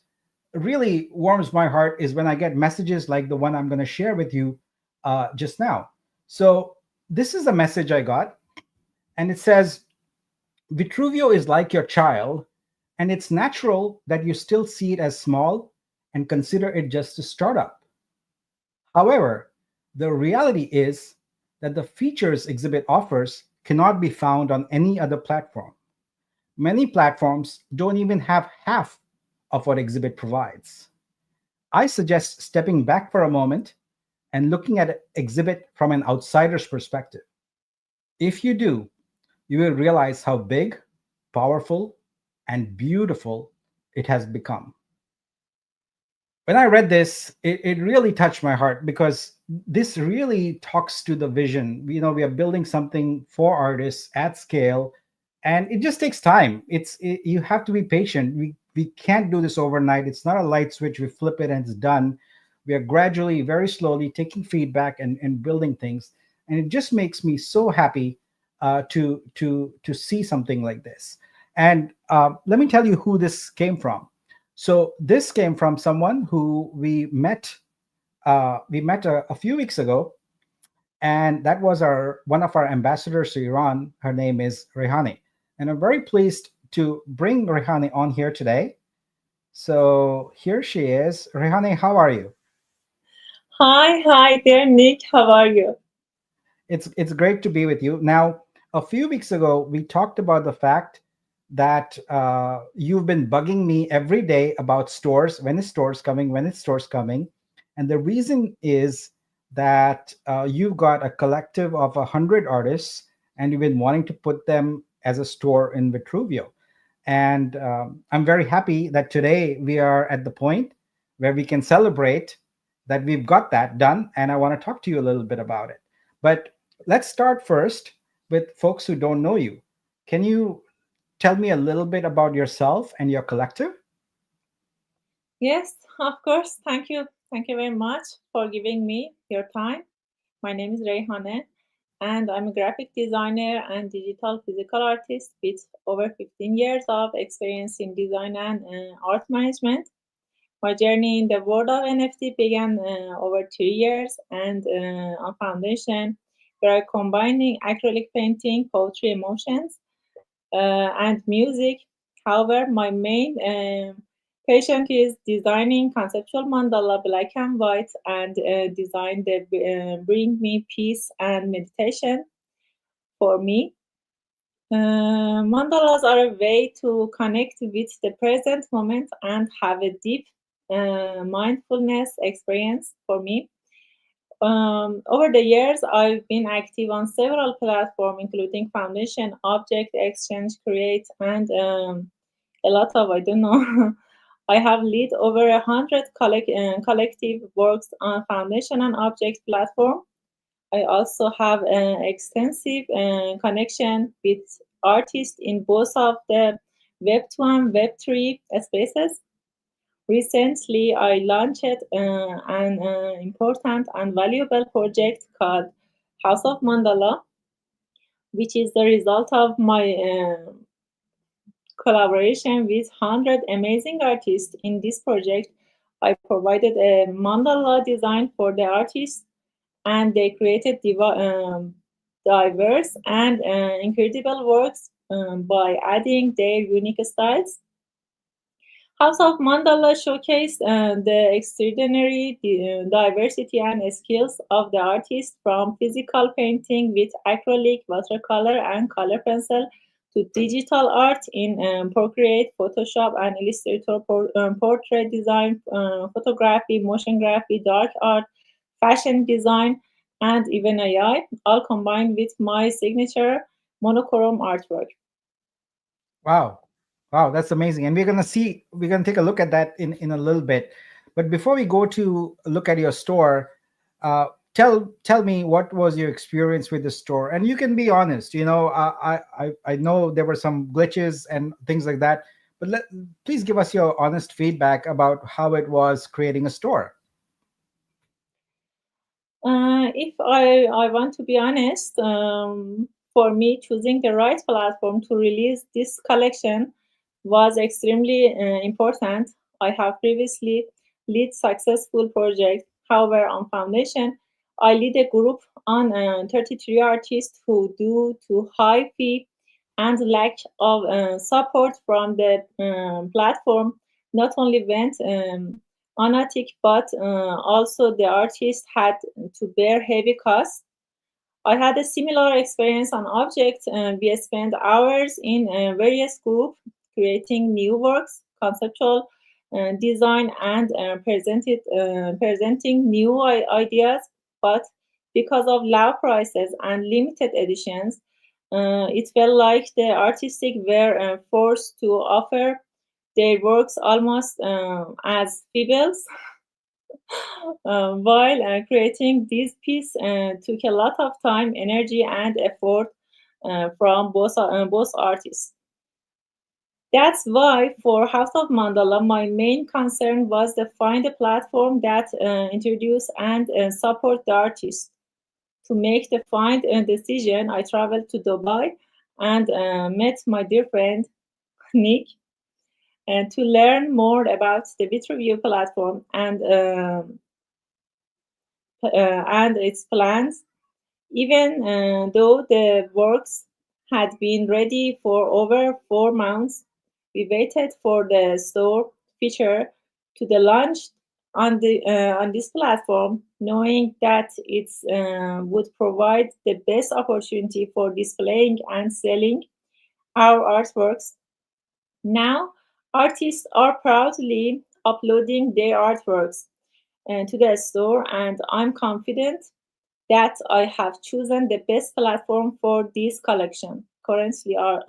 really warms my heart is when I get messages like the one I'm going to share with you just now. So this is a message I got, and it says, Vitruveo is like your child, and it's natural that you still see it as small and consider it just a startup. However, the reality is that the features Exhibit offers cannot be found on any other platform. Many platforms don't even have half of what Exhibit provides. I suggest stepping back for a moment and looking at Exhibit from an outsider's perspective. If you do, you will realize how big, powerful, and beautiful it has become. When I read this, it really touched my heart because this really talks to the vision. We are building something for artists at scale, and it just takes time. You have to be patient. We can't do this overnight. It's not a light switch. We flip it and it's done. We are gradually, very slowly taking feedback and building things. And it just makes me so happy to see something like this. And let me tell you who this came from. So this came from someone who we met a few weeks ago, and that was one of our ambassadors to Iran. Her name is Rehani, and I'm very pleased to bring Rehani on here today. So here she is. Rehani, how are you? Hi there, Nick. How are you? It's great to be with you. Now, a few weeks ago, we talked about the fact that you've been bugging me every day about stores. When is stores coming? When is stores coming? And the reason is that you've got a collective of 100 artists, and you've been wanting to put them as a store in Vitruveo. And I'm very happy that today we are at the point where we can celebrate that we've got that done. And I want to talk to you a little bit about it. But let's start first with folks who don't know you. Can you tell me a little bit about yourself and your collective? Yes, of course. Thank you. Thank you very much for giving me your time. My name is Reyhane, and I'm a graphic designer and digital physical artist with over 15 years of experience in design and art management. My journey in the world of NFT began over 2 years and on foundation, where I combining acrylic painting, poetry, emotions, and music. However, my main passion is designing conceptual mandala, black and white, and design that bring me peace and meditation for me. Mandalas are a way to connect with the present moment and have a deep mindfulness experience for me. Over the years, I've been active on several platforms, including Foundation, Object Exchange, Create, and a lot of I don't know. I have led over 100 collective works on Foundation and Object platform. I also have an extensive connection with artists in both of the Web2 and Web3 spaces. Recently, I launched an important and valuable project called House of Mandala, which is the result of my collaboration with 100 amazing artists. In this project, I provided a mandala design for the artists, and they created diverse and incredible works by adding their unique styles. House of Mandala showcased the extraordinary diversity and skills of the artist, from physical painting with acrylic, watercolor, and color pencil to digital art in Procreate, Photoshop, and Illustrator, portrait design, photography, motion graphy, dark art, fashion design, and even AI, all combined with my signature monochrome artwork. Wow. Wow, that's amazing. And we're gonna take a look at that in a little bit. But before we go to look at your store, uh, tell me what was your experience with the store. And you can be honest. I know there were some glitches and things like that, but please give us your honest feedback about how it was creating a store. If I want to be honest, for me, choosing the right platform to release this collection was extremely important. I have previously led successful projects. However, on Foundation, I lead a group on 33 artists who, due to high fee and lack of support from the platform, not only went Anatic, but also the artist had to bear heavy costs. I had a similar experience on Object. We spent hours in various groups creating new works, conceptual design, and presenting new ideas. But because of low prices and limited editions, it felt like the artistic were forced to offer their works almost as feebles. While creating this piece took a lot of time, energy, and effort from both artists. That's why for House of Mandala, my main concern was to find a platform that introduce and support the artist. To make the find decision, I traveled to Dubai and met my dear friend Nick, and to learn more about the Vitruveo platform and its plans. Even though the works had been ready for over 4 months, we waited for the store feature to the launch on this platform, knowing that it would provide the best opportunity for displaying and selling our artworks. Now, artists are proudly uploading their artworks to the store, and I'm confident that I have chosen the best platform for this collection. Currently, our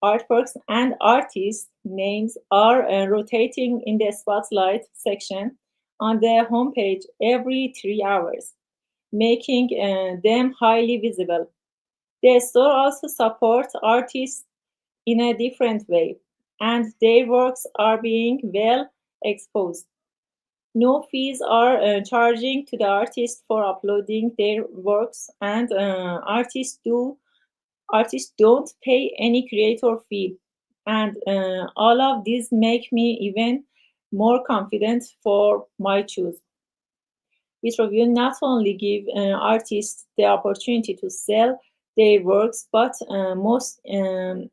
artworks and artist names are rotating in the spotlight section on the homepage every 3 hours, making them highly visible. The store also supports artists in a different way, and their works are being well exposed. No fees are charging to the artist for uploading their works, and artists don't pay any creator fee. And all of these make me even more confident for my choice. Vitruveo not only give artists the opportunity to sell their works, but most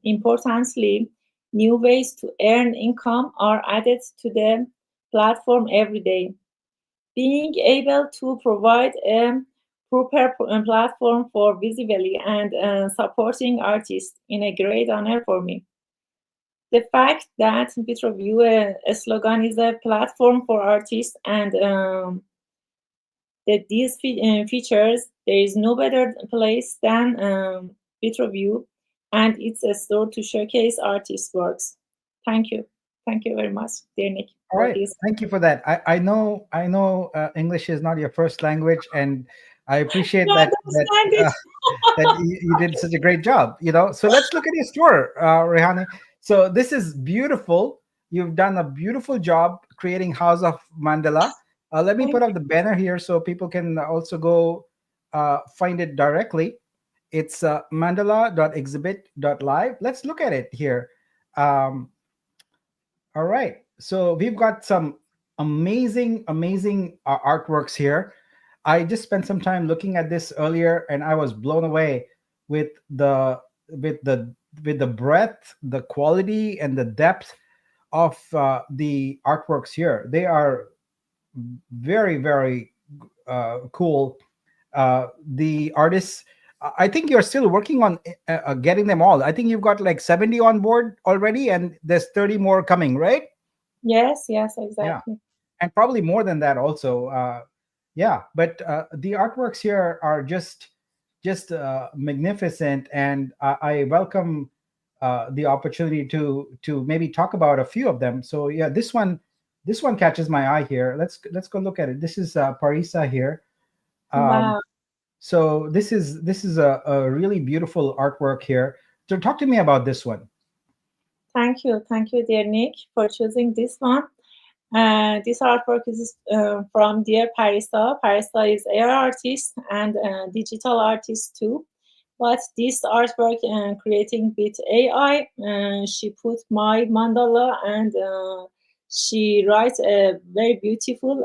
importantly, new ways to earn income are added to the platform every day. Being able to provide a proper platform for visibility and supporting artists in a great honor for me. The fact that Vitruveo slogan is a platform for artists and that these features, there is no better place than Vitruveo, and it's a store to showcase artists' works. Thank you. Thank you very much, dear Nick, All for right, this. thank you for that. I know English is not your first language, and I appreciate I that understand it. that you did such a great job. So let's look at your store, Rehani. So this is beautiful. You've done a beautiful job creating House of Mandala. Let me Thank put up the banner here so people can also go find it directly. It's mandala.exhibit.live. Let's look at it here. Um, all right. So we've got some amazing artworks here. I just spent some time looking at this earlier, and I was blown away with with the with the breadth, the quality, and the depth of the artworks here. They are very cool. The artists. I think you're still working on getting them all. I think you've got like 70 on board already, and there's 30 more coming, right? Yes, yes, Yeah, exactly. and probably more than that also. Yeah, but the artworks here are just magnificent, and I welcome the opportunity to maybe talk about a few of them. So yeah, this one catches my eye here. Let's go look at it. This is Parisa here. um, Wow. so this is a really beautiful artwork here. So talk to me about this one. Thank you, dear Nick, for choosing this one. This artwork is from dear Parisa. Parisa is air artist and digital artist too. But this artwork creating with AI, she put my mandala and she writes a very beautiful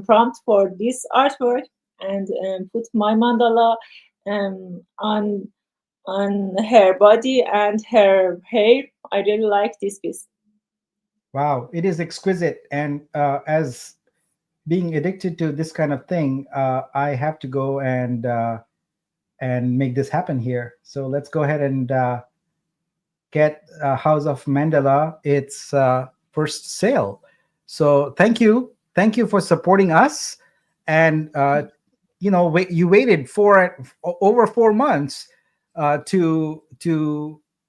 prompt for this artwork and put my mandala on her body and her hair. I really like this piece. Wow, it is exquisite. And as being addicted to this kind of thing, I have to go and make this happen here. So let's go ahead and get House of Mandela its first sale. So thank you for supporting us, and you waited for over 4 months to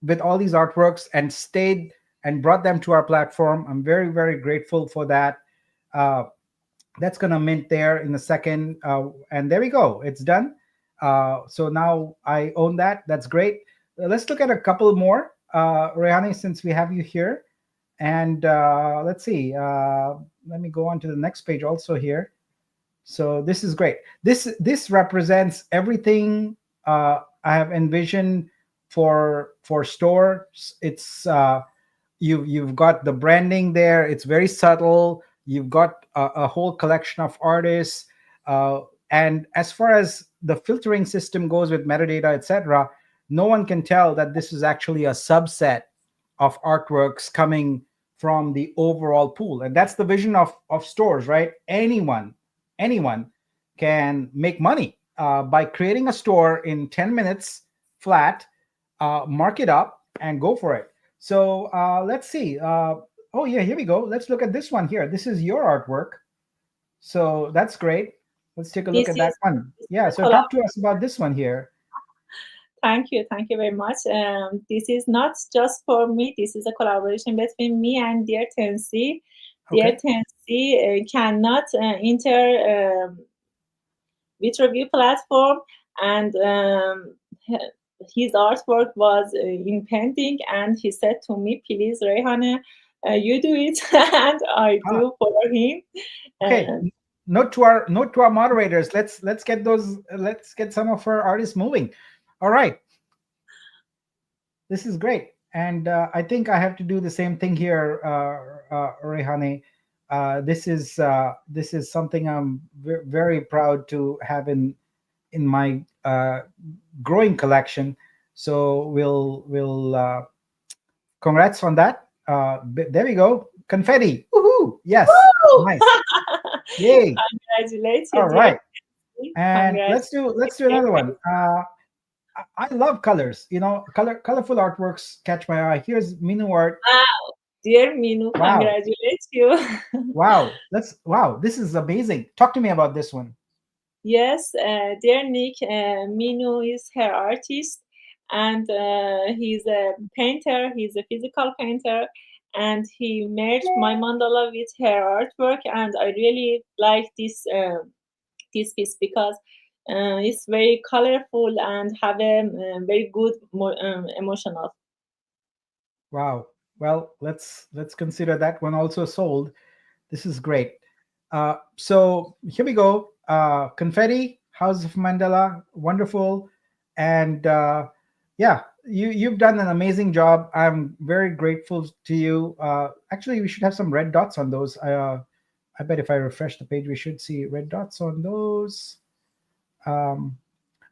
with all these artworks and stayed and brought them to our platform. I'm very grateful for that. Uh, that's gonna mint there in a second, and there we go. It's done. So now I own that. That's great. Let's look at a couple more, Rayani, since we have you here. And let's see. Let me go on to the next page also here. So this is great. This represents everything I have envisioned for stores. It's you've got the branding there. It's very subtle. You've got a whole collection of artists, and as far as the filtering system goes with metadata, etc., no one can tell that this is actually a subset of artworks coming from the overall pool. And that's the vision of stores, right? Anyone can make money by creating a store in 10 minutes flat, mark it up, and go for it. So let's see. Oh, yeah, here we go. Let's look at this one here. This is your artwork. So that's great. Let's take a look This at that is one. Yeah, a so collab. talk to us about this one here. Thank you very much. This is not just for me. This is a collaboration between me and Dear Tennessee. Dear Okay. Tennessee cannot enter Vitruveo platform, and his artwork was impending, and he said to me, "Please, Rehane, you do it," and I Ah, do for him. okay. Uh, Note to our moderators. Let's get those. Let's get some of our artists moving. All right. This is great, and I think I have to do the same thing here, Rehane. This is something I'm very proud to have in my growing collection. So we'll congrats on that. There we go. Confetti. Woohoo! Yes. woo! Nice. Yay. Congratulate you, All dear. right. And Congratulations. let's do another one. I love colors. Colorful artworks catch my eye. Here's Minu art. Wow, dear Minu, Wow. congratulate you. Wow. This is amazing. Talk to me about this one. Yes, dear Nick, Minu is her artist, and he's a painter. He's a physical painter, and he merged my mandala with her artwork. And I really like this piece because it's very colorful and have a very good emotional. Wow. Well, let's consider that one also sold. This is great. So here we go. Confetti, House of Mandela, wonderful, and yeah, you've done an amazing job. I'm very grateful to you. Actually, we should have some red dots on those. I bet if I refresh the page, we should see red dots on those. Um,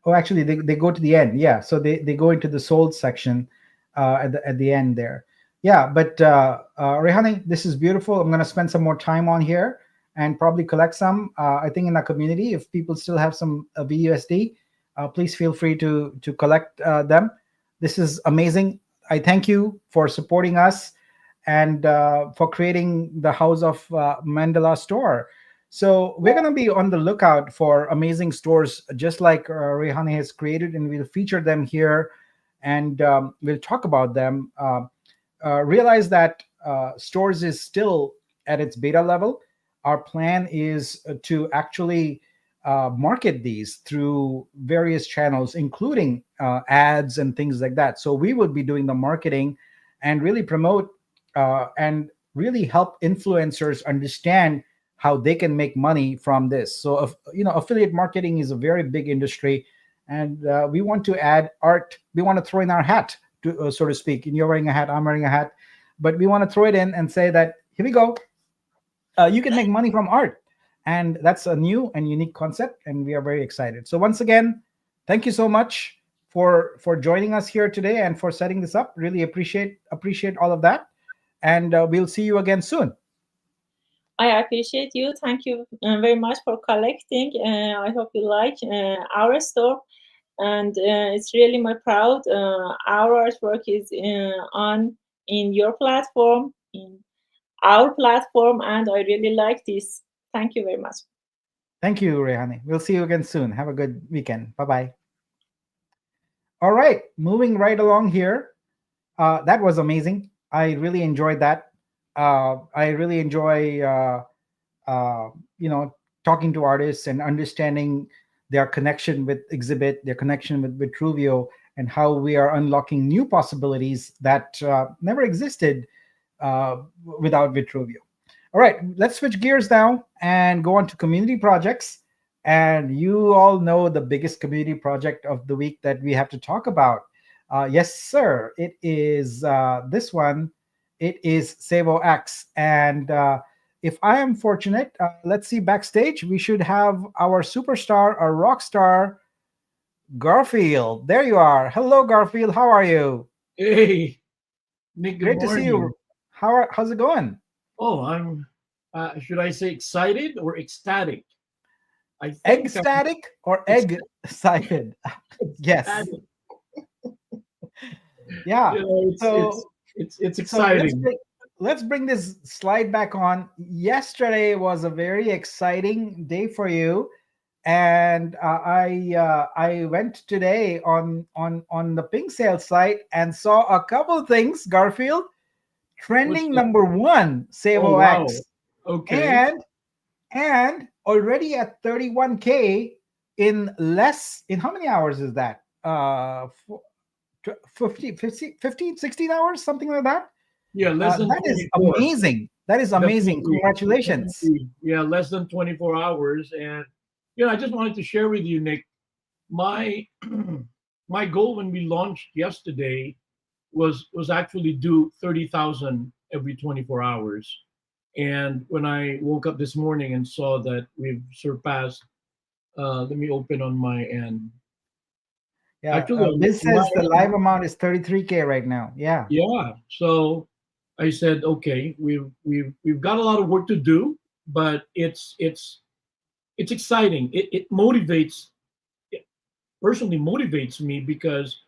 Oh, actually, they go to the end. Yeah, so they go into the sold section at the end there. Yeah, but Rehani, this is beautiful. I'm going to spend some more time on here and probably collect some. I think in our community, if people still have some VUSD, please feel free to collect them. This is amazing. I thank you for supporting us and for creating the House of Mandela store. So we're going to be on the lookout for amazing stores, just like Rehane has created, and we'll feature them here, and we'll talk about them. Realize that stores is still at its beta level. Our plan is to actually market these through various channels, including ads and things like that. So we will be doing the marketing and really promote and really help influencers understand how they can make money from this. So, affiliate marketing is a very big industry, and we want to add art. We want to throw in our hat, so to speak. And you're wearing a hat, I'm wearing a hat, but we want to throw it in and say that here we go. You can make money from art, and that's a new and unique concept, and we are very excited. So once again, thank you so much for joining us here today and for setting this up. Really appreciate all of that, and we'll see you again soon. I appreciate you. Thank you very much for collecting. I hope you like our store, and it's really my proud. Our artwork is on in your platform, in our platform, and I really like this. Thank you very much. Thank you, Rehani. We'll see you again soon. Have a good weekend. Bye bye. All right, moving right along here. That was amazing. I really enjoyed that. I really enjoy, uh, you know, talking to artists and understanding their connection with Exhibit, their connection with Vitruveo, and how we are unlocking new possibilities that never existed without Vitruveo. All right, let's switch gears now and go on to community projects. And you all know the biggest community project of the week that we have to talk about. Yes, sir. It is this one. It is Sabong X. And if I am fortunate, let's see backstage, we should have our superstar, our rock star, Garfield. There you are. Hello, Garfield. How are you? Hey, Nick, good Great to see you. morning. How's it going? Oh, I'm, should I say excited or ecstatic? I Egg think I'm static or egg ecstatic. excited? Yes. Yeah. You know, So it's so exciting. let's bring this slide back on. Yesterday was a very exciting day for you, and I went today on the pink sale site and saw a couple things. Garfield, What's trending that? number one, Oh, Savo wow. X, Okay. and already at 31K in how many hours is that? 15, 16 hours, something like that. Yeah, less than That is 24. amazing. That is amazing. Definitely. Congratulations. Definitely. Yeah, less than 24 hours. And, I just wanted to share with you, Nick, my my goal when we launched yesterday was actually do 30,000 every 24 hours. And when I woke up this morning and saw that we've surpassed, let me open on my end. Yeah. Actually, on Biz my says the live amount is 33K right now. Yeah. yeah. So I said, okay, we've got a lot of work to do, but it's exciting. It motivates. It personally motivates me because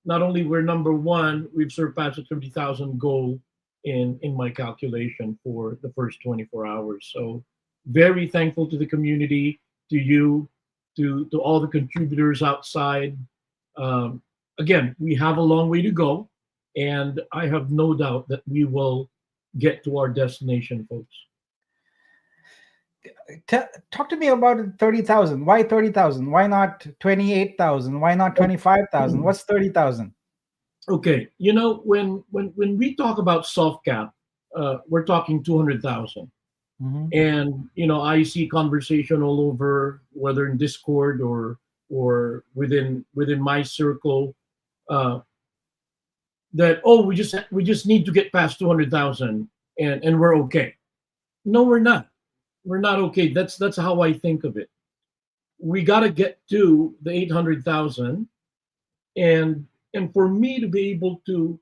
not only we're number one, we've surpassed the 30,000 goal in my calculation for the first 24 hours. So very thankful to the community, to you, to all the contributors outside. Um, Again, we have a long way to go, and I have no doubt that we will get to our destination, folks. Talk to me about 30,000. Why 30,000? Why not 28,000? Why not 25,000? What's 30,000? Okay, when we talk about soft cap, we're talking 200,000. Mhm. And I see conversation all over, whether in Discord or within my circle, uh, that, oh, we just need to get past 200,000 and we're okay. No, we're not. We're not okay. That's how I think of it. We got to get to the 800,000, and for me to be able to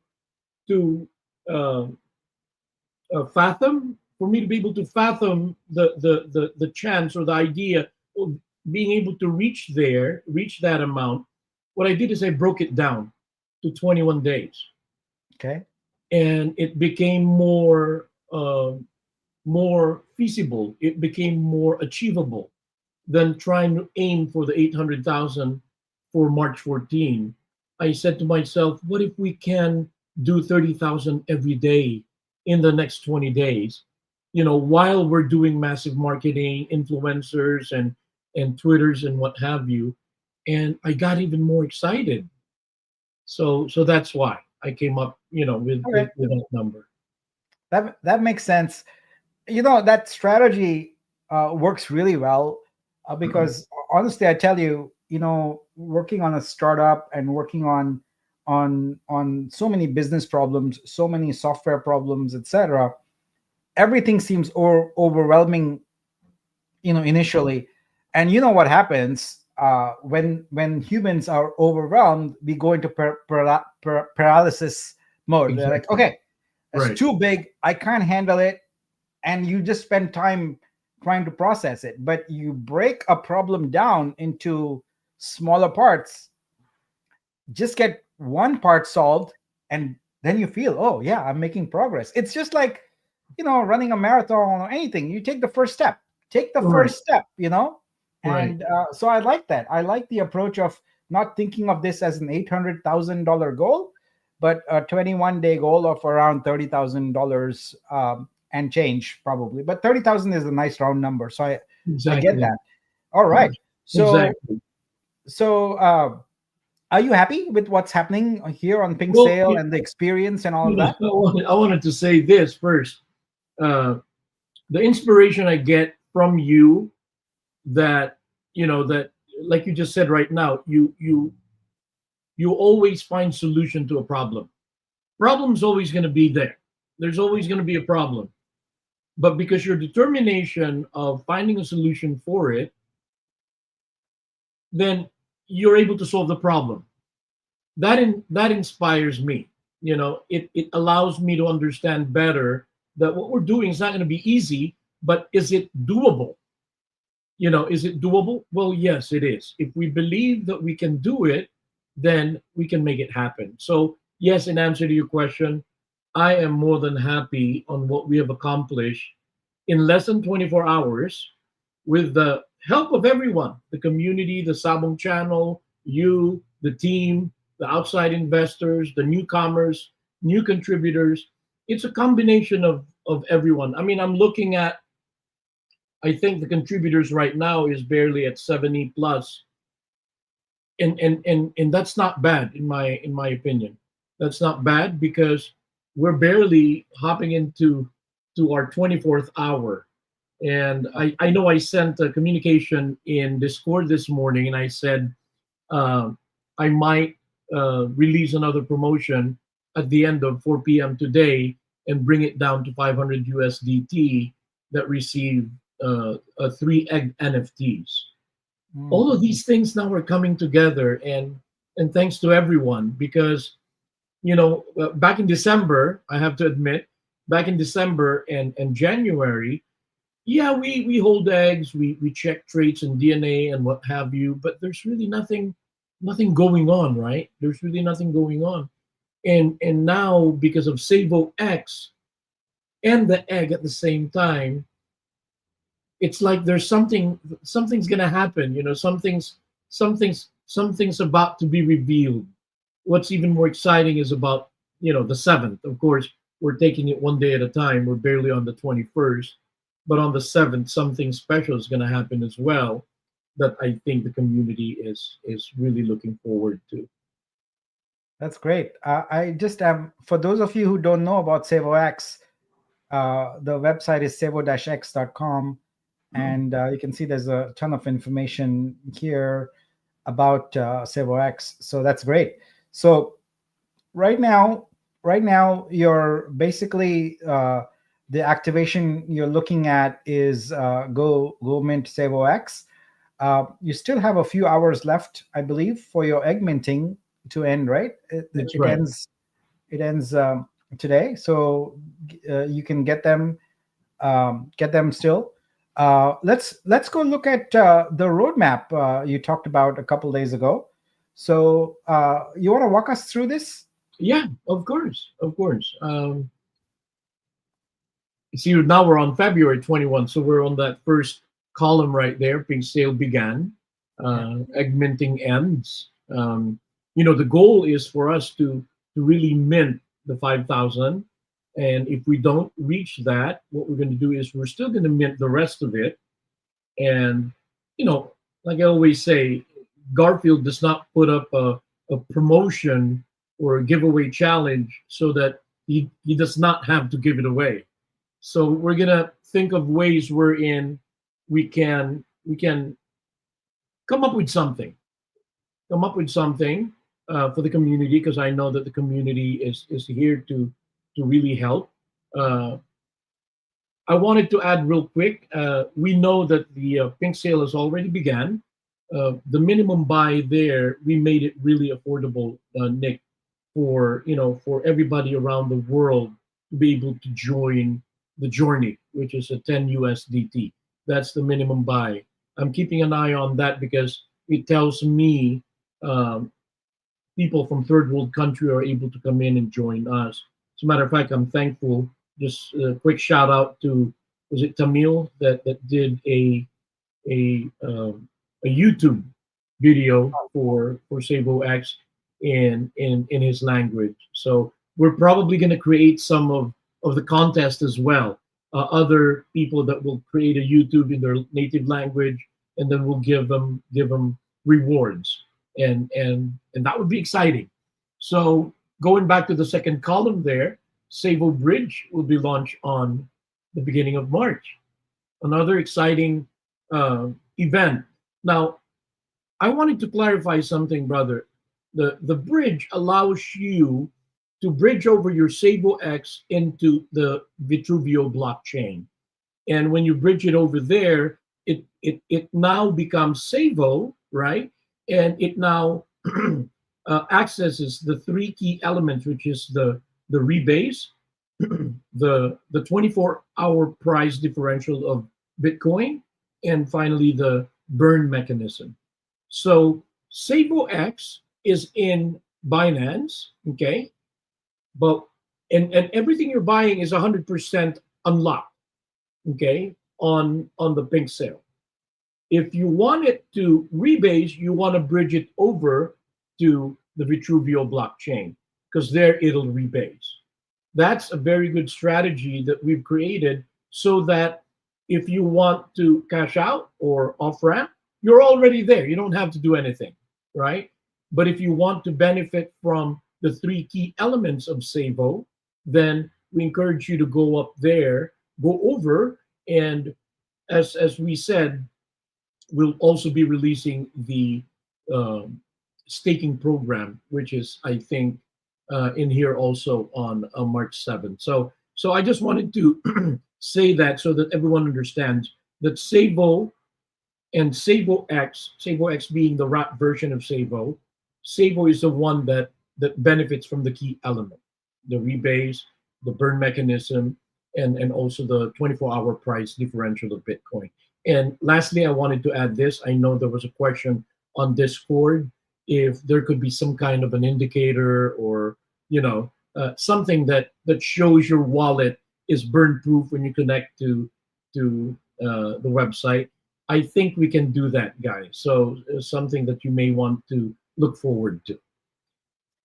uh, fathom, for me to be able to fathom the chance or the idea of being able to reach that amount, what I did is I broke it down to 21 days, Okay. and it became more feasible. It became more achievable than trying to aim for the 800,000 for March 14. I said to myself, what if we can do 30,000 every day in the next 20 days? While we're doing massive marketing, influencers and Twitters and what have you. And I got even more excited. So that's why I came up, Okay. with that number. That makes sense. That strategy works really well because honestly, I tell you, working on a startup and working on so many business problems, so many software problems, etc. Everything seems overwhelming, initially. And you know what happens when humans are overwhelmed? We go into paralysis mode. They're like, Exactly. okay, that's Right. too big, I can't handle it, and you just spend time trying to process it. But you break a problem down into smaller parts, just get one part solved, and then you feel, oh yeah, I'm making progress. It's just like, running a marathon or anything. You take the first step, Right. Right. and so I like that. I like the approach of not thinking of this as an $800,000 goal, but a 21-day goal of around $30,000 and change, probably. But 30,000 is a nice round number, so I get Exactly. that. All right. So Exactly. so are you happy with what's happening here on Pink Well, Sale and the experience and all of that? I wanted to say this first. Uh, the inspiration I get from you, that that, like you just said right now, you always find solution to a problem. Problem's always going to be there. There's always going to be a problem. But because your determination of finding a solution for it, then you're able to solve the problem. That inspires me. it allows me to understand better that what we're doing is not going to be easy, but is it doable? Is it doable? Well, yes, it is. If we believe that we can do it, then we can make it happen. So, yes, in answer to your question, I am more than happy on what we have accomplished in less than 24 hours with the help of everyone, the community, the Sabong channel, you, the team, the outside investors, the newcomers, new contributors. It's a combination of everyone. I mean, I'm looking at, I think the contributors right now is barely at 70 plus, and that's not bad in my opinion. That's not bad because we're barely hopping into our 24th hour. And I know I sent a communication in Discord this morning, and I said uh, I might release another promotion at the end of 4 p.m. today and bring it down to 500 USDT that receive three egg NFTs. All of these things now are coming together, and thanks to everyone, because back in December, I have to admit, back in December and January, yeah, we hold eggs, we check traits and DNA and what have you, but there's really nothing going on, right? There's really nothing going on. And now, because of Savo X and the egg at the same time, it's like there's something's gonna happen. Something's about to be revealed. What's even more exciting is about the 7th. Of course, we're taking it one day at a time. We're barely on the 21st, but on the 7th, something special is going to happen as well that I think the community is really looking forward to. That's great. I just for those of you who don't know about Savo X, the website is savo-x.com, and you can see there's a ton of information here about Savo X. So that's great. So right now you're basically the activation you're looking at is go mint Savo X. You still have a few hours left, I believe, for your egg minting to end, right? That's right. It ends today, so you can get them still. Let's go look at the roadmap you talked about a couple days ago. So you want to walk us through this? Yeah, of course, of course. See, now we're on February 21, so we're on that first column right there. Pink sale began, egg minting ends. The goal is for us to really mint the 5,000, and if we don't reach that, what we're going to do is we're still going to mint the rest of it. And like I always say, Garfield does not put up a promotion or a giveaway challenge so that he does not have to give it away. So we're gonna think of ways wherein we can come up with something, for the community, because I know that the community is here to really help. I wanted to add real quick. We know that the pink sale has already began. The minimum buy there, we made it really affordable, Nick, for everybody around the world to be able to join the journey, which is a 10 USDT. That's the minimum buy. I'm keeping an eye on that because it tells me people from third world country are able to come in and join us. As a matter of fact, I'm thankful. Just a quick shout out to, was it Tamil that did a YouTube video for Savo X in his language. So we're probably going to create some of the contest as well. Other people that will create a YouTube in their native language, and then we'll give them rewards, and that would be exciting. So going back to the second column there, Savo Bridge will be launched on the beginning of March. Another exciting event. Now, I wanted to clarify something, brother. The bridge allows you to bridge over your Savo X into the Vitruveo blockchain. And when you bridge it over there, it now becomes Savo, right? And it now accesses the three key elements, which is the rebase, the 24-hour price differential of Bitcoin, and finally the burn mechanism. So Sabong X is in Binance, okay, but and everything you're buying is 100% unlocked, okay, on the pink sale. If you want it to rebase, you want to bridge it over to the Vitruveo blockchain because there it'll rebase. That's a very good strategy that we've created so that if you want to cash out or off ramp, you're already there. You don't have to do anything, right? But if you want to benefit from the three key elements of Sabo, then we encourage you to go up there, go over, and as we said, we'll also be releasing the staking program, which is, I think, in here also on March 7th. So I just wanted to say that so that everyone understands that Sabo and Sabong X being the wrap version of Sabo is the one that benefits from the key element, the rebase, the burn mechanism, and also the 24-hour price differential of Bitcoin. And lastly, I wanted to add this. I know there was a question on Discord if there could be some kind of an indicator or something that shows your wallet is burn proof when you connect to the website. I think we can do that, guys. So something that you may want to look forward to.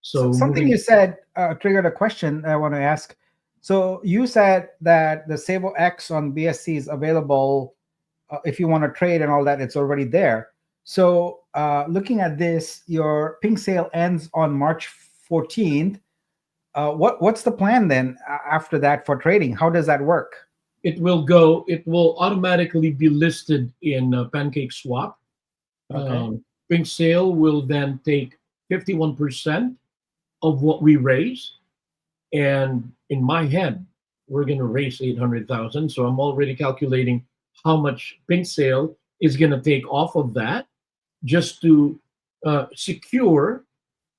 So something you said triggered a question I want to ask. So you said that the Sabong X on BSC is available if you want to trade and all that. It's already there. So looking at this, your pink sale ends on March 14th. What's the plan then after that for trading? How does that work? It will automatically be listed in Pancake Swap. Okay. Pink sale will then take 51% of what we raise. And in my head, we're going to raise 800,000. So I'm already calculating how much pink sale is going to take off of that just to secure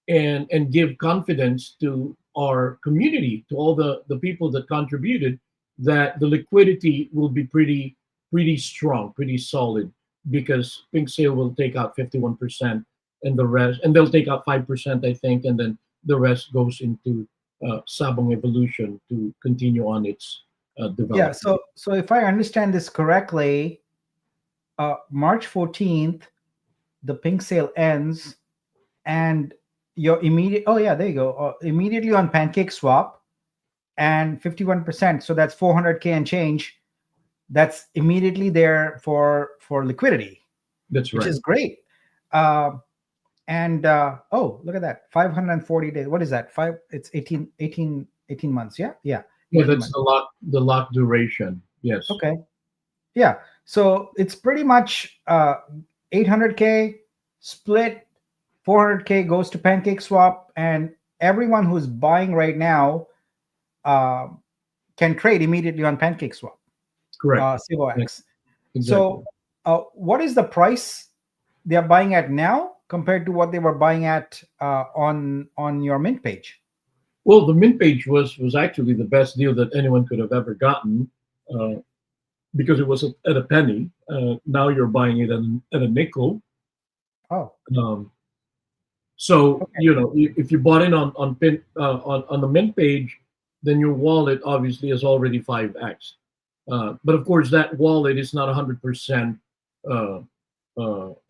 and give confidence to our community, to all the people that contributed, that the liquidity will be pretty strong, pretty solid, because pink sale will take out 51% and the rest, and they'll take out 5%, I think, and then the rest goes into Sabong Evolution to continue on its development. Yeah. So if I understand this correctly, March 14th, the pink sale ends, and your immediate. Oh yeah, there you go. Immediately on Pancake Swap, and 51%. So that's 400K and change. That's immediately there for liquidity. That's right. Which is great. And oh, look at that, 540 days. What is that? It's 18 months. Yeah. Yeah, that's months. the lock duration. Yes. Okay. Yeah. So it's pretty much 800K split, 400K goes to Pancake Swap, and everyone who's buying right now can trade immediately on Pancake Swap. Correct. Sabong X. Exactly. So what is the price they are buying at now compared to what they were buying at on your mint page? Well, the mint page was actually the best deal that anyone could have ever gotten because it was at a penny. Now you're buying it at a nickel. Oh. So okay. if you bought it on the mint page, then your wallet obviously is already 5x. But of course, that wallet is not 100%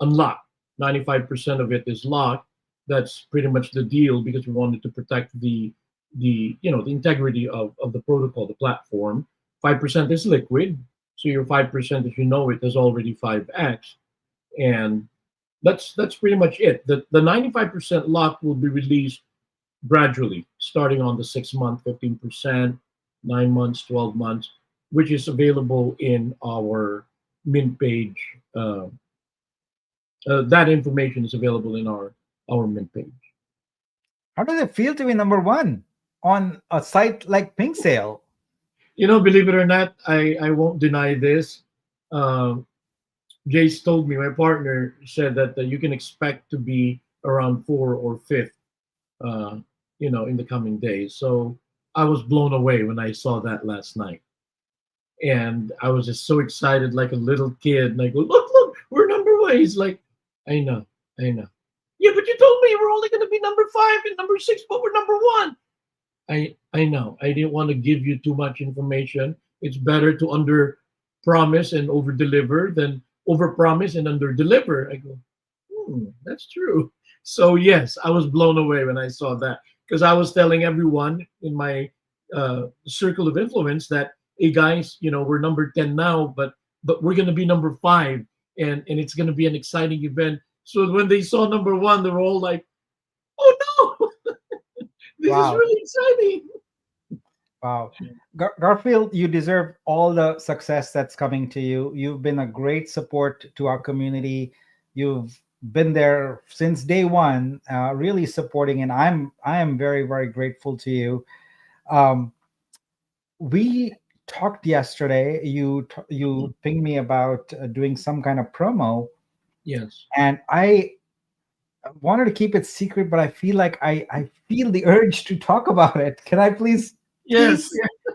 unlocked. 95% of it is locked. That's pretty much the deal because we wanted to protect the integrity of the protocol, the platform. 5% is liquid, so your 5%, if you know it, is already 5x, and that's pretty much it. The 95% lock will be released gradually, starting on the 6-month, 15%, 9 months, 12 months, which is available in our mint page. That information is available in our mint page. How does it feel to be number one on a site like Pink Sale? Believe it or not, I won't deny this. Jace told me, my partner said that you can expect to be around 4th or 5th in the coming days. So I was blown away when I saw that last night, and I was just so excited, like a little kid. And I go, look, we're number one. He's like, I know, I know. Yeah, but you told me we're only going to be number 5 and number 6, but we're number 1. I know. I didn't want to give you too much information. It's better to under promise and over deliver than over promise and under deliver. I go, that's true. So yes, I was blown away when I saw that, because I was telling everyone in my circle of influence that, hey guys, we're number 10 now, but we're gonna be number 5, and it's gonna be an exciting event. So when they saw number 1, they were all like, oh no, this is Wow. really exciting. Wow. Garfield, you deserve all the success that's coming to you. You've been a great support to our community. You've been there since day one, really supporting, and I am very, very grateful to you. Um, we talked yesterday. You pinged me about doing some kind of promo, Yes. and I wanted to keep it secret, but I feel like I feel the urge to talk about it. Can I please? Yes.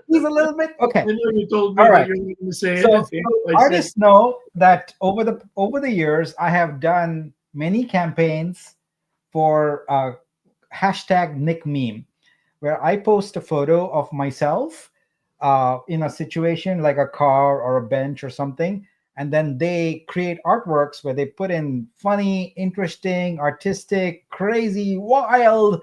Please a little bit. Okay. I know you told me All that right. you're not going to say So anything. I said, artists know that over the years, I have done many campaigns for hashtag Nick Meme, where I post a photo of myself in a situation like a car or a bench or something, and then they create artworks where they put in funny, interesting, artistic, crazy, wild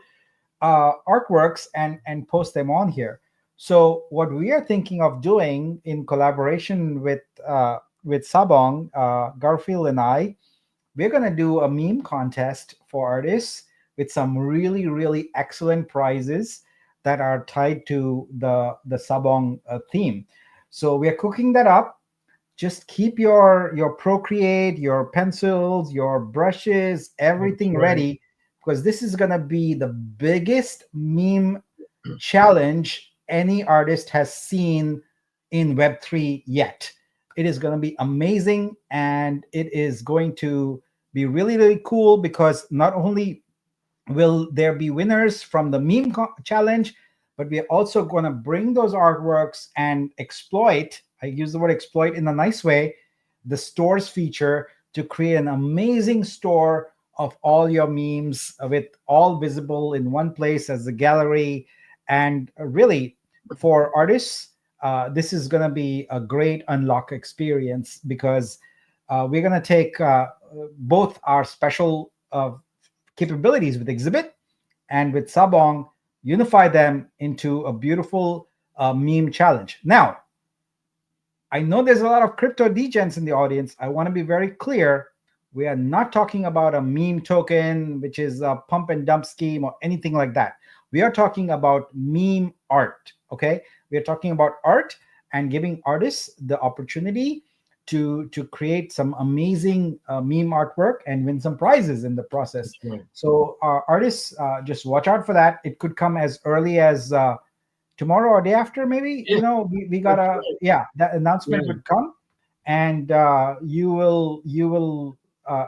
artworks and post them on here. So what we are thinking of doing in collaboration with Sabong, Garfield, and I, we're going to do a meme contest for artists with some really, really excellent prizes that are tied to the Sabong theme. So we are cooking that up. Just keep your Procreate, your pencils, your brushes, everything right. ready, because this is going to be the biggest meme challenge any artist has seen in Web3 yet. It is going to be amazing, and it is going to be really, really cool, because not only will there be winners from the challenge, but we are also going to bring those artworks and exploit, I use the word exploit in a nice way, the stores feature to create an amazing store of all your memes, with all visible in one place as a gallery. And really, for artists, this is going to be a great unlock experience, because we're going to take both our special capabilities with Exhibit and with Sabong, unify them into a beautiful meme challenge. Now, I know there's a lot of crypto degens in the audience. I want to be very clear. We are not talking about a meme token, which is a pump and dump scheme or anything like that. We are talking about meme art, okay? We are talking about art and giving artists the opportunity to create some amazing meme artwork and win some prizes in the process. Right. So artists, just watch out for that. It could come as early as tomorrow or day after, maybe. Yeah. We got That's a right. that announcement Yeah. would come, and you will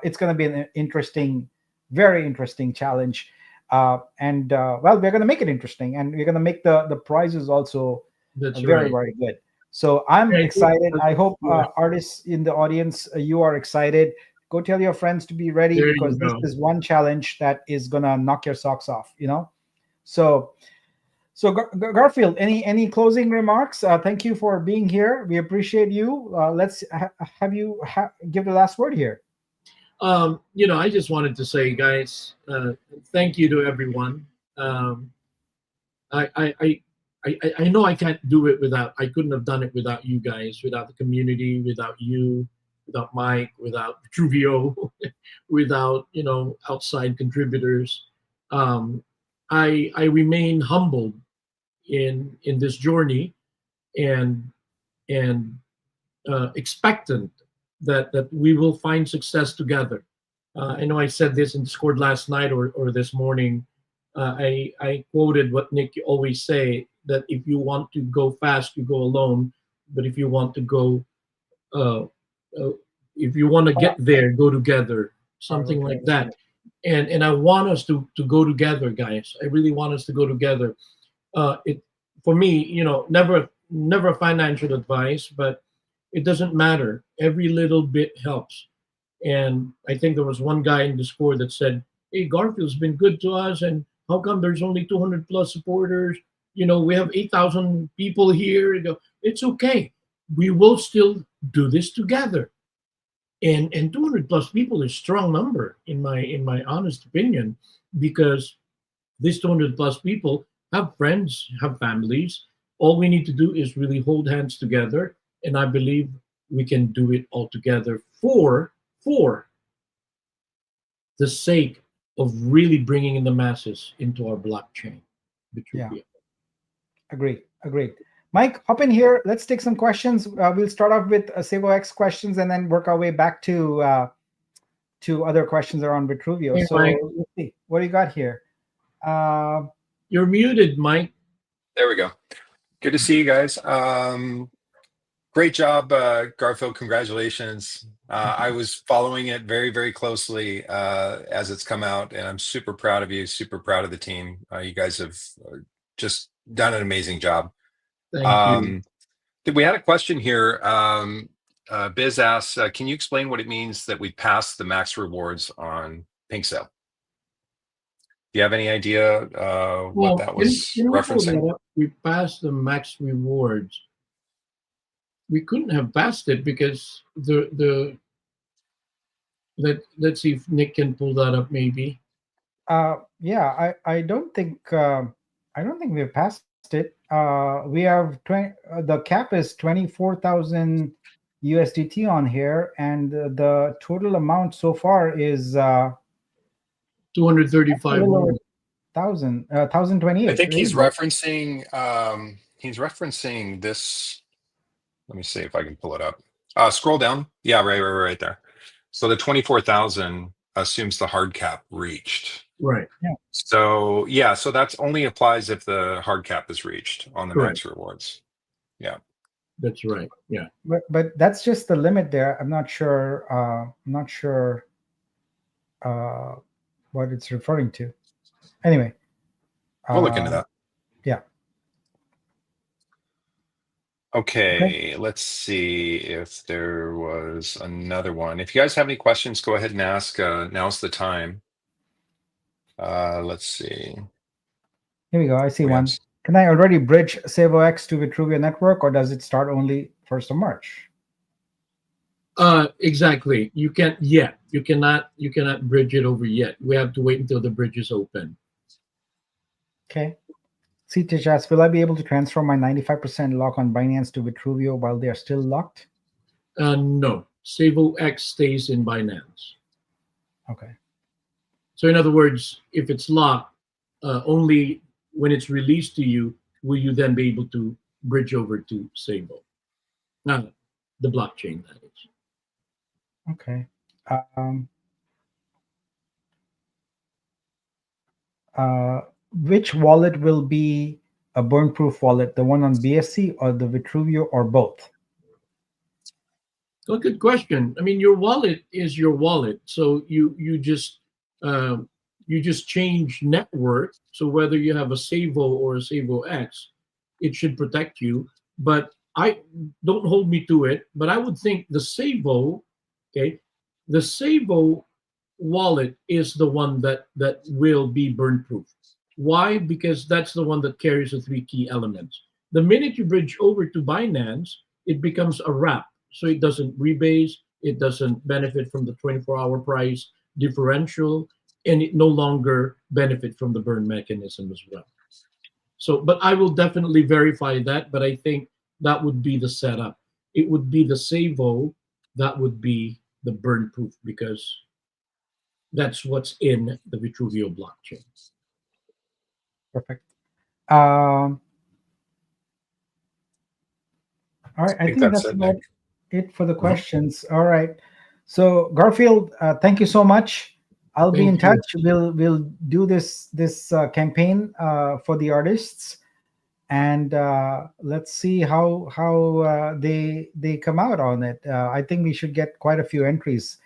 it's going to be an interesting, very interesting challenge. And well, we're going to make it interesting, and we're going to make the prizes also That's very, right. very good. So I'm Yeah, excited. I hope yeah. artists in the audience, you are excited. Go tell your friends to be ready, There you because this go. is one challenge that is gonna knock your socks off. So Garfield, any closing remarks? Thank you for being here. We appreciate you. Let's have you give the last word here. I just wanted to say, guys, thank you to everyone. I, I, I, I know I can't do it without. I couldn't have done it without you guys, without the community, without you, without Mike, without Vitruveo, without outside contributors. Um, I remain humbled in this journey, and and expectant that we will find success together. I know I said this in Discord last night or this morning. I quoted what Nick always say, that if you want to go fast, you go alone, but if you want to go, uh, if you want to get there, go together, something like that. and I want us to go together, guys. I really want us to go together. It for me, never financial advice, but it doesn't matter. Every little bit helps. And I think there was one guy in Discord that said, "Hey, Garfield's been good to us, and how come there's only 200 plus supporters? We have 8,000 people here." It's okay. We will still do this together. And 200 plus people is a strong number in my honest opinion, because these 200 plus people have friends, have families. All we need to do is really hold hands together, and I believe we can do it all together for the sake of really bringing in the masses into our blockchain. Yeah. Vitruveo. Agreed. Mike, hop in here. Let's take some questions. We'll start off with Sabong X questions and then work our way back to other questions around Vitruveo. Hey, So Mike. let's see. What do you got here? You're muted, Mike. There we go. Good to see you guys. Great job, Garfield. Congratulations. I was following it very, very closely as it's come out, and I'm super proud of you, super proud of the team. You guys have just done an amazing job. Thank you. We had a question here. Biz asks, can you explain what it means that we passed the max rewards on Pink Sale? Do you have any idea what that was referencing? We passed the max rewards. We couldn't have passed it because let's see if Nick can pull that up maybe. Yeah, I don't think we've passed it. We have the cap is 24,000 USDT on here, and the total amount so far is 235. 1,028. I think he's referencing this. Let me see if I can pull it up. Scroll down. Yeah, right there. So the 24,000 assumes the hard cap reached. Right. Yeah. So that's only applies if the hard cap is reached on the max rewards. Yeah. That's right. Yeah. But that's just the limit there. I'm not sure. What it's referring to. Anyway, we'll look into that. Yeah. Okay, let's see if there was another one. If you guys have any questions, go ahead and ask. Now's the time. Let's see. Here we go. I see one. Can I already bridge Sabong X to Vitruveo network, or does it start only 1st of March? Exactly. You can't yet. You cannot bridge it over yet. We have to wait until the bridge is open. Okay. CTH asks, will I be able to transfer my 95% lock on Binance to Vitruveo while they are still locked? No. Sabong X stays in Binance. Okay. So in other words, if it's locked, only when it's released to you will you then be able to bridge over to Sabong. Not the blockchain, that is. Okay. Which wallet will be a burn-proof wallet? The one on BSC or the Vitruveo, or both? Well, good question. I mean, your wallet is your wallet, so you just change network. So whether you have a Sabong or a Sabong X, it should protect you. But I don't hold me to it. But I would think the Sabong, the Sabong wallet is the one that will be burn-proof. Why? Because that's the one that carries the 3 key elements. The minute you bridge over to Binance, it becomes a wrap. So it doesn't rebase, it doesn't benefit from the 24-hour price differential, and it no longer benefit from the burn mechanism as well. So, but I will definitely verify that, but I think that would be the setup. It would be the Sabong that would be the burn proof, because that's what's in the Vitruveo blockchain. Perfect. All right, I think that's about it for the questions. All right. So Garfield, thank you so much. I'll be in touch. We'll do this campaign for the artists, and let's see how they come out on it. I think we should get quite a few entries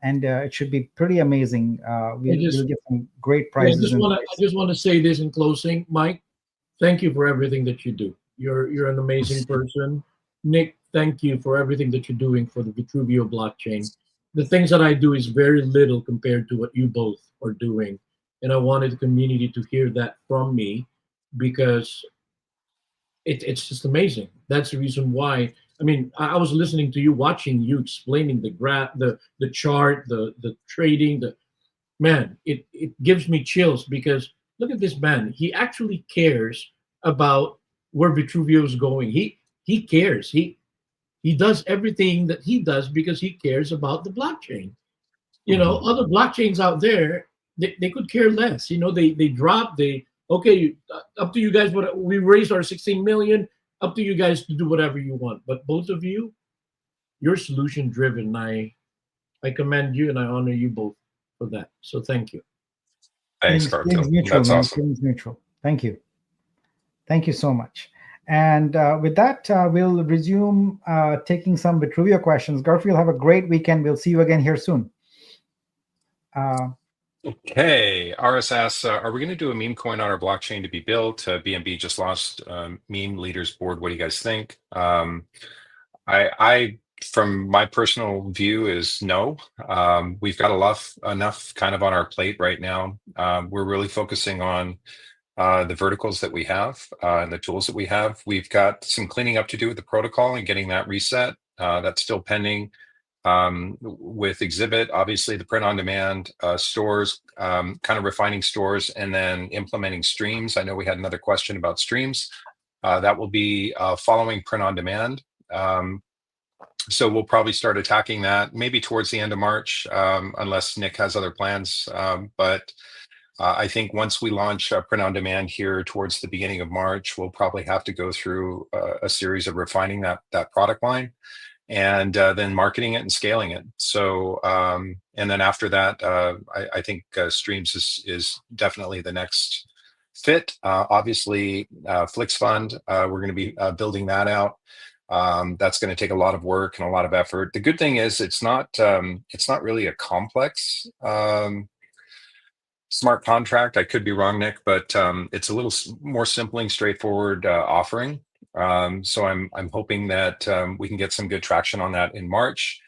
and it should be pretty amazing. We'll get some great prizes. I just want to say this in closing, Mike. Thank you for everything that you do. You're an amazing person. Nick, thank you for everything that you're doing for the Vitruveo blockchain. The things that I do is very little compared to what you both are doing. And I wanted the community to hear that from me, because it's just amazing. That's the reason why. I mean, I was listening to you, watching you explaining the graph, the chart, the trading, the man, it gives me chills, because look at this man. He actually cares about where Vitruveo is going. He cares. He does everything that he does because he cares about the blockchain. You know, other blockchains out there, they could care less. You know, they drop. They okay, up to you guys. What we raised our 16 million. Up to you guys to do whatever you want. But both of you, you're solution driven. I commend you and I honor you both for that. So thank you. Thanks, Garfield. That's awesome. Feelings mutual. Thank you. Thank you so much. And with that, we'll resume taking some Vitruveo questions. Garfield, have a great weekend. We'll see you again here soon. Okay, RS asks, are we going to do a meme coin on our blockchain to be built? BNB just launched meme leaders board. What do you guys think? I from my personal view is no. We've got enough kind of on our plate right now. We're really focusing on the verticals that we have and the tools that we have. We've got some cleaning up to do with the protocol and getting that reset. That's still pending. With Exhibit, obviously the print on demand stores, kind of refining stores and then implementing streams. I know we had another question about streams. That will be following print on demand. So we'll probably start attacking that maybe towards the end of March, unless Nick has other plans. But I think once we launch print on demand here towards the beginning of March, we'll probably have to go through a series of refining that product line, and then marketing it and scaling it. So, and then after that, I think streams is definitely the next fit. Obviously, Flix Fund, we're going to be building that out. That's going to take a lot of work and a lot of effort. The good thing is it's not really a complex smart contract. I could be wrong, Nick, but it's a little more simple and straightforward offering. So I'm hoping that we can get some good traction on that in March.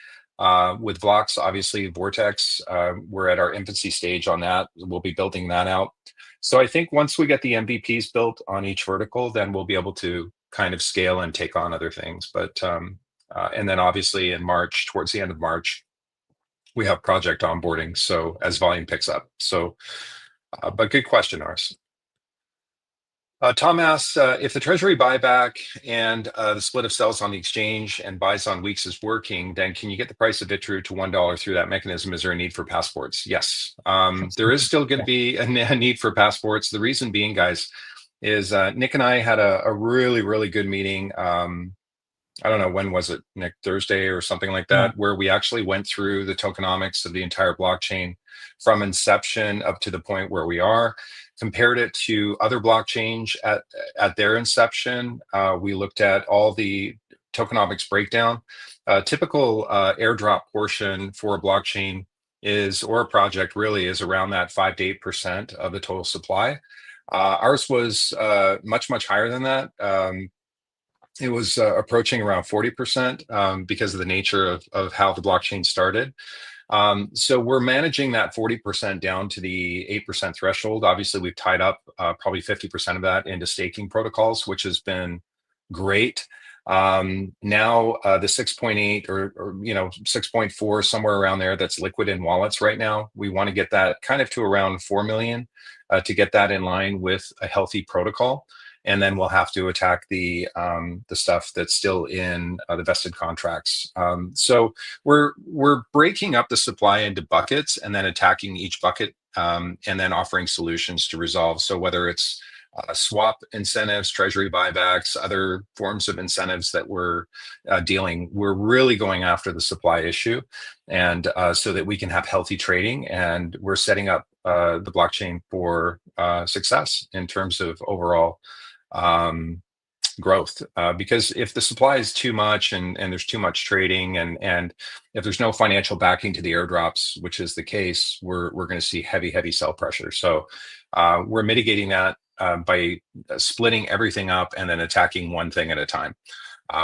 With Blocks, obviously Vortex, we're at our infancy stage on that. We'll be building that out. So I think once we get the MVPs built on each vertical, then we'll be able to kind of scale and take on other things. But and then obviously in March, towards the end of March, we have project onboarding. So as volume picks up. So, but good question, Ars. Tom asks, if the treasury buyback and the split of sells on the exchange and buys on weeks is working, then can you get the price of Vitru to $1 through that mechanism? Is there a need for passports? Yes, there is still going to be a need for passports. The reason being, guys, is Nick and I had a really, really good meeting. I don't know, when was it, Nick? Thursday or something like that, where we actually went through the tokenomics of the entire blockchain from inception up to the point where we are. Compared it to other blockchains at their inception. We looked at all the tokenomics breakdown. Typical airdrop portion for a blockchain is, or a project really, is around that 5 to 8% of the total supply. Ours was much higher than that. It was approaching around 40% because of the nature of how the blockchain started. So we're managing that 40% down to the 8% threshold. Obviously, we've tied up probably 50% of that into staking protocols, which has been great. Now the 6.8 or 6.4, somewhere around there, that's liquid in wallets right now. We want to get that kind of to around 4 million to get that in line with a healthy protocol. And then we'll have to attack the stuff that's still in the vested contracts. So we're breaking up the supply into buckets and then attacking each bucket and then offering solutions to resolve. So whether it's swap incentives, treasury buybacks, other forms of incentives that we're we're really going after the supply issue, and so that we can have healthy trading. And we're setting up the blockchain for success in terms of overall growth, because if the supply is too much and there's too much trading and if there's no financial backing to the airdrops, which is the case, we're going to see heavy sell pressure. So we're mitigating that by splitting everything up and then attacking one thing at a time.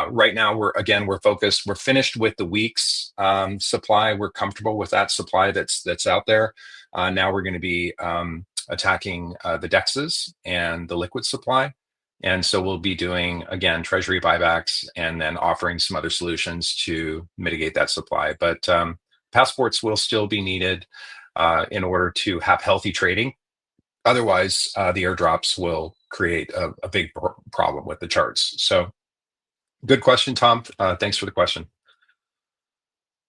Right now, we're focused. We're finished with the week's supply. We're comfortable with that supply that's out there. Now we're going to be attacking the DEXs and the liquid supply. And so we'll be doing, again, treasury buybacks and then offering some other solutions to mitigate that supply. But passports will still be needed in order to have healthy trading. Otherwise, the airdrops will create a big problem with the charts. So good question, Tom. Thanks for the question.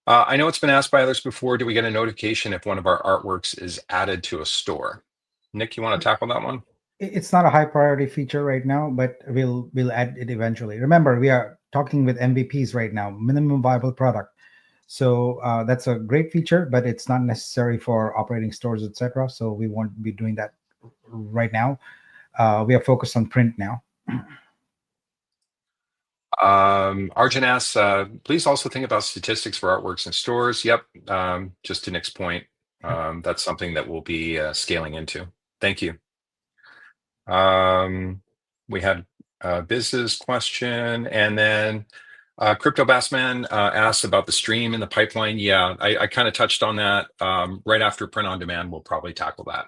I know it's been asked by others before, do we get a notification if one of our artworks is added to a store? Nick, you want to tackle that one? It's not a high priority feature right now, but we'll add it eventually. Remember, we are talking with MVPs right now, minimum viable product. So that's a great feature, but it's not necessary for operating stores, etc. So we won't be doing that right now. We are focused on print now. Arjun asks, please also think about statistics for artworks in stores. Yep, just to Nick's point, that's something that we'll be scaling into. Thank you. We had a business question, and then Crypto Bassman asked about the stream in the pipeline. Yeah, I kind of touched on that. Right after print on demand, we'll probably tackle that.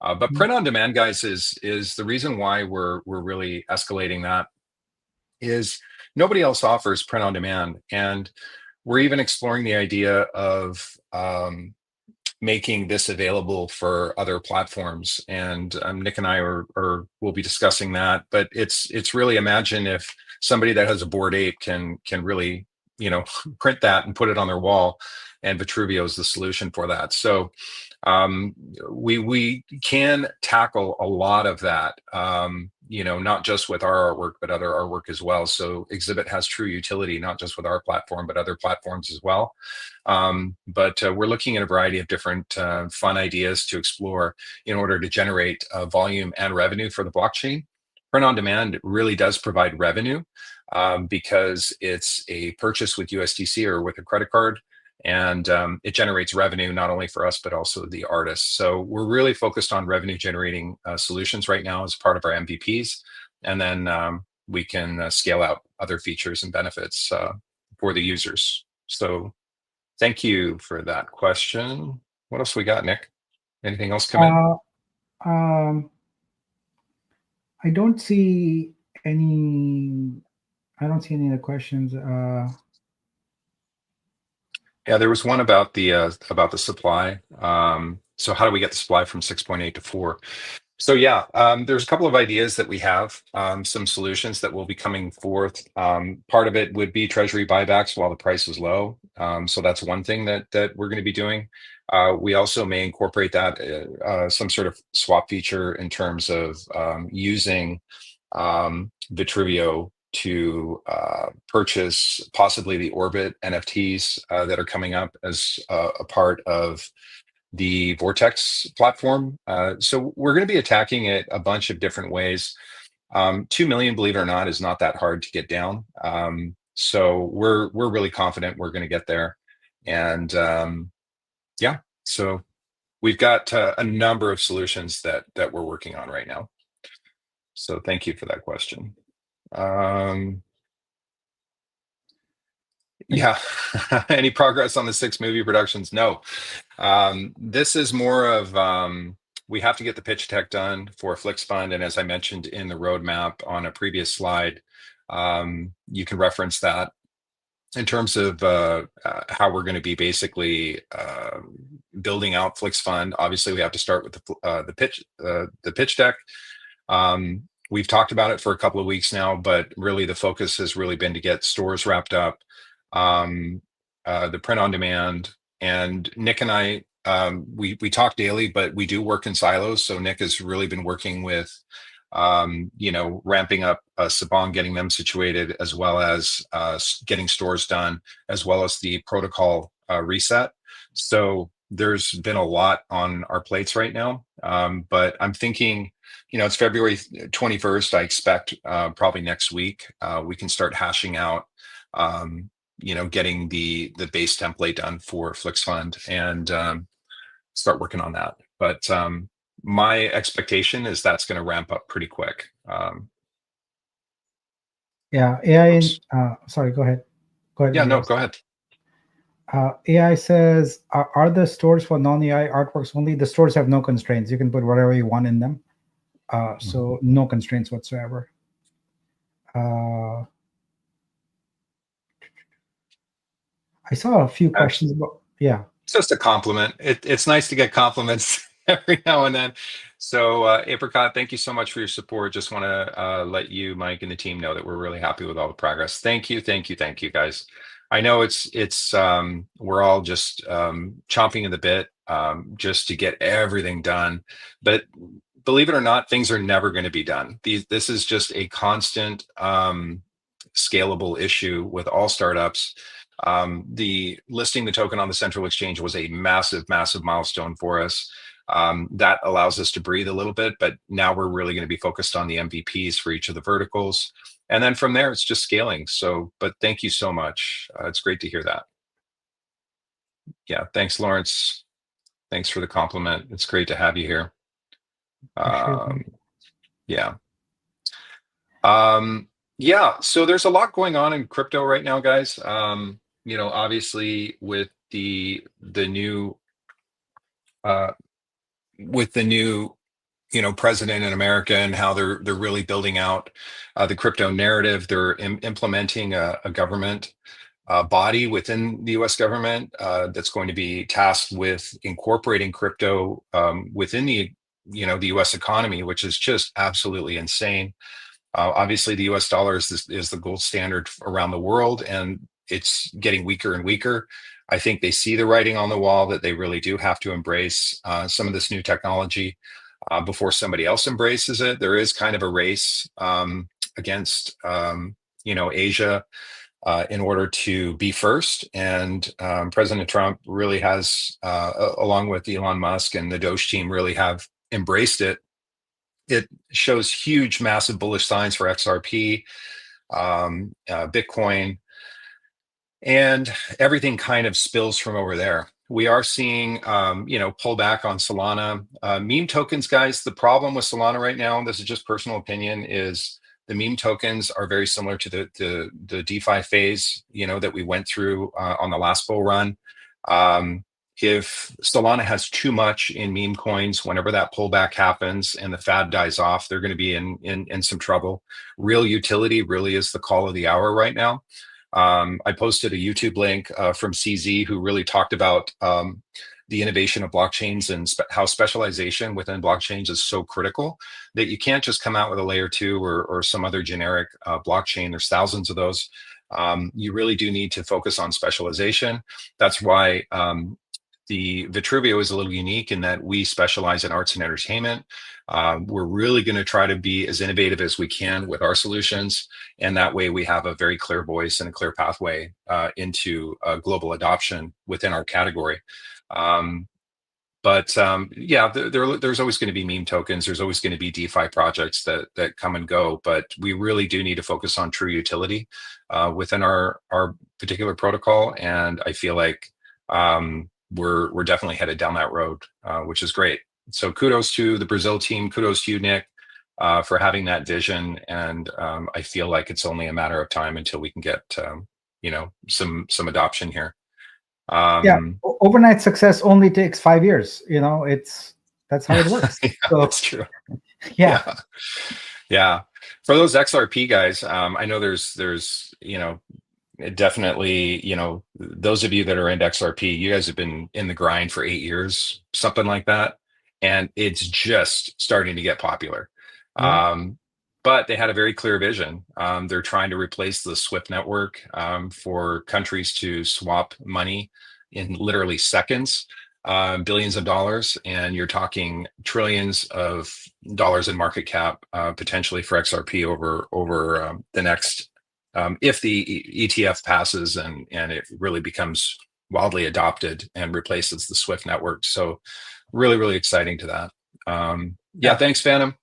But print on demand, guys, is the reason why we're really escalating that. Is nobody else offers print on demand, and we're even exploring the idea of making this available for other platforms. And Nick and I will be discussing that. But it's really, imagine if somebody that has a Bored Ape can really, print that and put it on their wall, and Vitruveo is the solution for that. So we can tackle a lot of that, not just with our artwork, but other artwork as well. So Exhibit has true utility, not just with our platform, but other platforms as well. But we're looking at a variety of different fun ideas to explore in order to generate volume and revenue for the blockchain. Print on demand really does provide revenue because it's a purchase with USDC or with a credit card. And it generates revenue not only for us, but also the artists. So we're really focused on revenue generating solutions right now as part of our MVPs. And then we can scale out other features and benefits for the users. So thank you for that question. What else we got, Nick? Anything else come in? I don't see any other questions. Yeah, there was one about the supply. So how do we get the supply from 6.8 to 4? So yeah, there's a couple of ideas that we have, some solutions that will be coming forth. Part of it would be treasury buybacks while the price is low. So that's one thing that we're going to be doing. We also may incorporate that some sort of swap feature in terms of using Vitruveo to purchase possibly the Orbit NFTs that are coming up as a part of the Vortex platform. So we're going to be attacking it a bunch of different ways. 2 million, believe it or not, is not that hard to get down. So we're really confident we're going to get there. And yeah, so we've got a number of solutions that we're working on right now. So thank you for that question. Yeah. Any progress on the 6 movie productions? No. This is more of we have to get the pitch deck done for Flix Fund, and as I mentioned in the roadmap on a previous slide, you can reference that in terms of how we're going to be basically building out Flix Fund. Obviously, we have to start with the pitch deck. We've talked about it for a couple of weeks now, but really the focus has really been to get stores wrapped up, the print on demand. And Nick and I, we talk daily, but we do work in silos. So Nick has really been working with, ramping up Sabong, getting them situated, as well as getting stores done, as well as the protocol reset. So there's been a lot on our plates right now, but I'm thinking it's February 21st. I expect probably next week we can start hashing out, getting the base template done for FlixFund and start working on that. But my expectation is that's going to ramp up pretty quick. Yeah, AI. Sorry, go ahead. Go ahead. Yeah, no, go ahead. AI says, are the stores for non-AI artworks only? The stores have no constraints. You can put whatever you want in them. So no constraints whatsoever. I saw a few questions about, yeah. It's just a compliment. It's nice to get compliments every now and then. So Apricot, thank you so much for your support. Just want to let you, Mike, and the team know that we're really happy with all the progress. Thank you, guys. I know it's we're all just chomping at the bit just to get everything done, but believe it or not, things are never going to be done. This is just a constant scalable issue with all startups. The listing the token on the central exchange was a massive milestone for us. That allows us to breathe a little bit, but now we're really going to be focused on the MVPs for each of the verticals. And then from there, it's just scaling. So, but thank you so much. It's great to hear that. Yeah, thanks, Lawrence. Thanks for the compliment. It's great to have you here. Yeah. Yeah, so there's a lot going on in crypto right now, guys. Obviously with the new president in America and how they're really building out the crypto narrative. They're implementing a government body within the U.S. government that's going to be tasked with incorporating crypto within the U.S. economy, which is just absolutely insane. Obviously, the U.S. dollar is the gold standard around the world, and it's getting weaker and weaker. I think they see the writing on the wall that they really do have to embrace some of this new technology before somebody else embraces it. There is kind of a race against Asia in order to be first, and President Trump really has, along with Elon Musk and the Doge team, really have embraced it. It shows huge, massive bullish signs for XRP, Bitcoin, and everything kind of spills from over there. We are seeing, pullback on Solana. Meme tokens, guys, the problem with Solana right now, this is just personal opinion, is the meme tokens are very similar to the DeFi phase, that we went through on the last bull run. If Solana has too much in meme coins, whenever that pullback happens and the fad dies off, they're going to be in some trouble. Real utility really is the call of the hour right now. I posted a YouTube link from CZ who really talked about the innovation of blockchains and how specialization within blockchains is so critical that you can't just come out with a layer 2 or some other generic blockchain. There's thousands of those. You really do need to focus on specialization. That's why the Vitruveo is a little unique in that we specialize in arts and entertainment. We're really going to try to be as innovative as we can with our solutions. And that way we have a very clear voice and a clear pathway into global adoption within our category. There's always going to be meme tokens. There's always going to be DeFi projects that come and go, but we really do need to focus on true utility within our particular protocol. And I feel like we're definitely headed down that road, which is great. So kudos to the Brazil team. Kudos to you, Nick, for having that vision. And I feel like it's only a matter of time until we can get, some adoption here. Overnight success only takes 5 years. That's how it works. Yeah, so, that's true. Yeah. For those XRP guys, I know there's definitely, those of you that are into XRP, you guys have been in the grind for 8 years, something like that. And it's just starting to get popular. But they had a very clear vision. They're trying to replace the SWIFT network for countries to swap money in literally seconds, billions of dollars. And you're talking trillions of dollars in market cap potentially for XRP over the next, if the ETF passes and it really becomes wildly adopted and replaces the SWIFT network. So really, really exciting to that. Thanks, Phantom.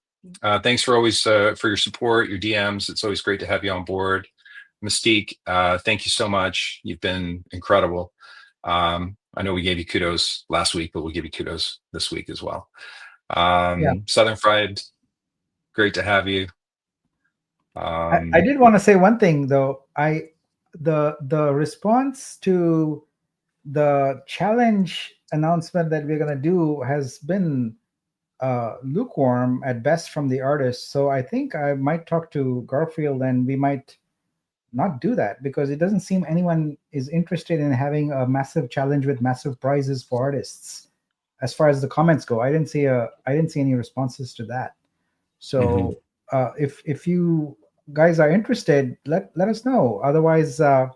Thanks for always for your support, your DMs. It's always great to have you on board. Mystique, thank you so much. You've been incredible. I know we gave you kudos last week, but we'll give you kudos this week as well. Southern Fried, great to have you. I did want to say one thing though. The response to the challenge announcement that we're going to do has been lukewarm at best from the artists. So I think I might talk to Garfield and we might not do that, because it doesn't seem anyone is interested in having a massive challenge with massive prizes for artists. As far as the comments go, I didn't see any responses to that. So if you guys are interested, let us know. Otherwise, yeah.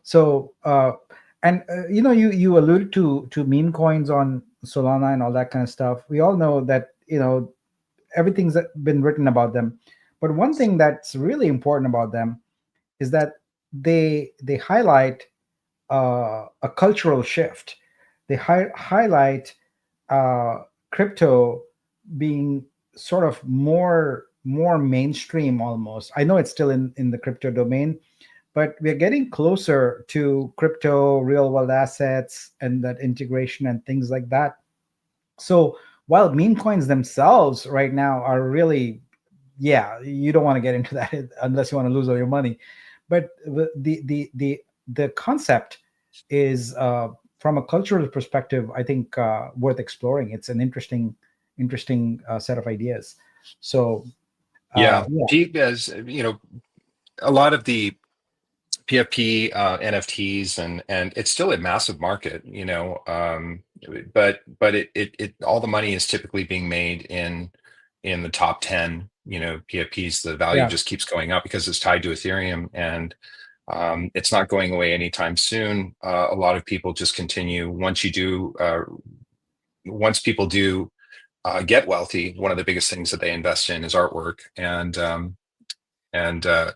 So and you alluded to meme coins on Solana and all that kind of stuff. We all know that everything's been written about them, but one thing that's really important about them is that they highlight a cultural shift. They highlight crypto being sort of more mainstream almost. I know it's still in the crypto domain, but we're getting closer to crypto, real world assets, and that integration and things like that. So while meme coins themselves right now are really, you don't want to get into that unless you want to lose all your money. But the concept is, from a cultural perspective, I think worth exploring. It's an interesting set of ideas. So Pete, as a lot of the PFP NFTs and it's still a massive market, but it all the money is typically being made in the top 10 PFPs. The value just keeps going up because it's tied to Ethereum, and it's not going away anytime soon. A lot of people just continue. Once people do get wealthy, one of the biggest things that they invest in is artwork, and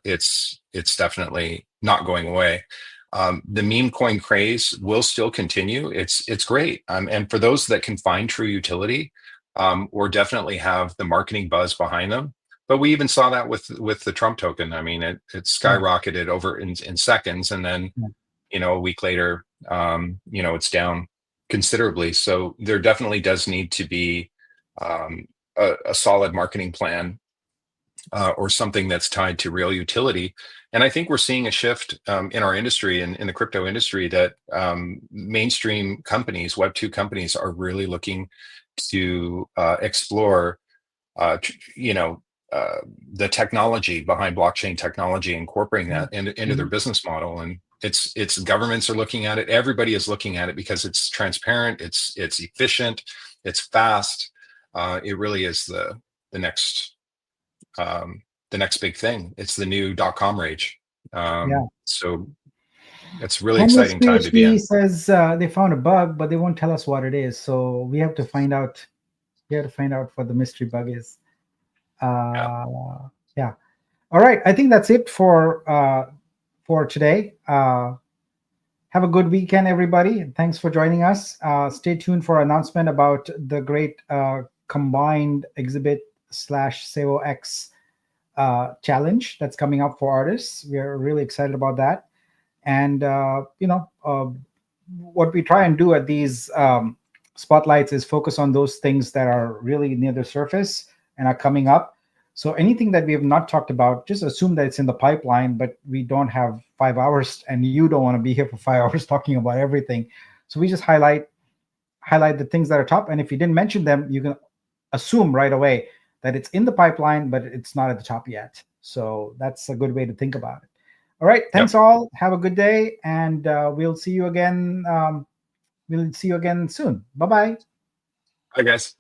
it's definitely not going away. The meme coin craze will still continue. It's great, and for those that can find true utility, or definitely have the marketing buzz behind them. But we even saw that with the Trump token. I mean, it skyrocketed over in seconds, and then a week later, it's down considerably. So there definitely does need to be a solid marketing plan, or something that's tied to real utility. And I think we're seeing a shift in our industry, in the crypto industry, that mainstream companies, Web2 companies, are really looking to explore, the technology behind blockchain technology, incorporating that into their business model. And it's governments are looking at it. Everybody is looking at it because it's transparent, it's efficient, it's fast. It really is the next big thing. It's the new .com rage. So it's really exciting time to be in. Says they found a bug, but they won't tell us what it is. So we have to find out. We have to find out what the mystery bug is. All right. I think that's it for today. Have a good weekend, everybody. Thanks for joining us. Stay tuned for an announcement about the great combined exhibit / Sabong X challenge that's coming up for artists. We're really excited about that. And what we try and do at these spotlights is focus on those things that are really near the surface and are coming up. So anything that we have not talked about, just assume that it's in the pipeline, but we don't have 5 hours, and you don't want to be here for 5 hours talking about everything. So we just highlight the things that are top. And if you didn't mention them, you can assume right away that it's in the pipeline, but it's not at the top yet. So that's a good way to think about it. All right. Thanks all. Have a good day. And we'll see you again. We'll see you again soon. Bye-bye. Bye, guys.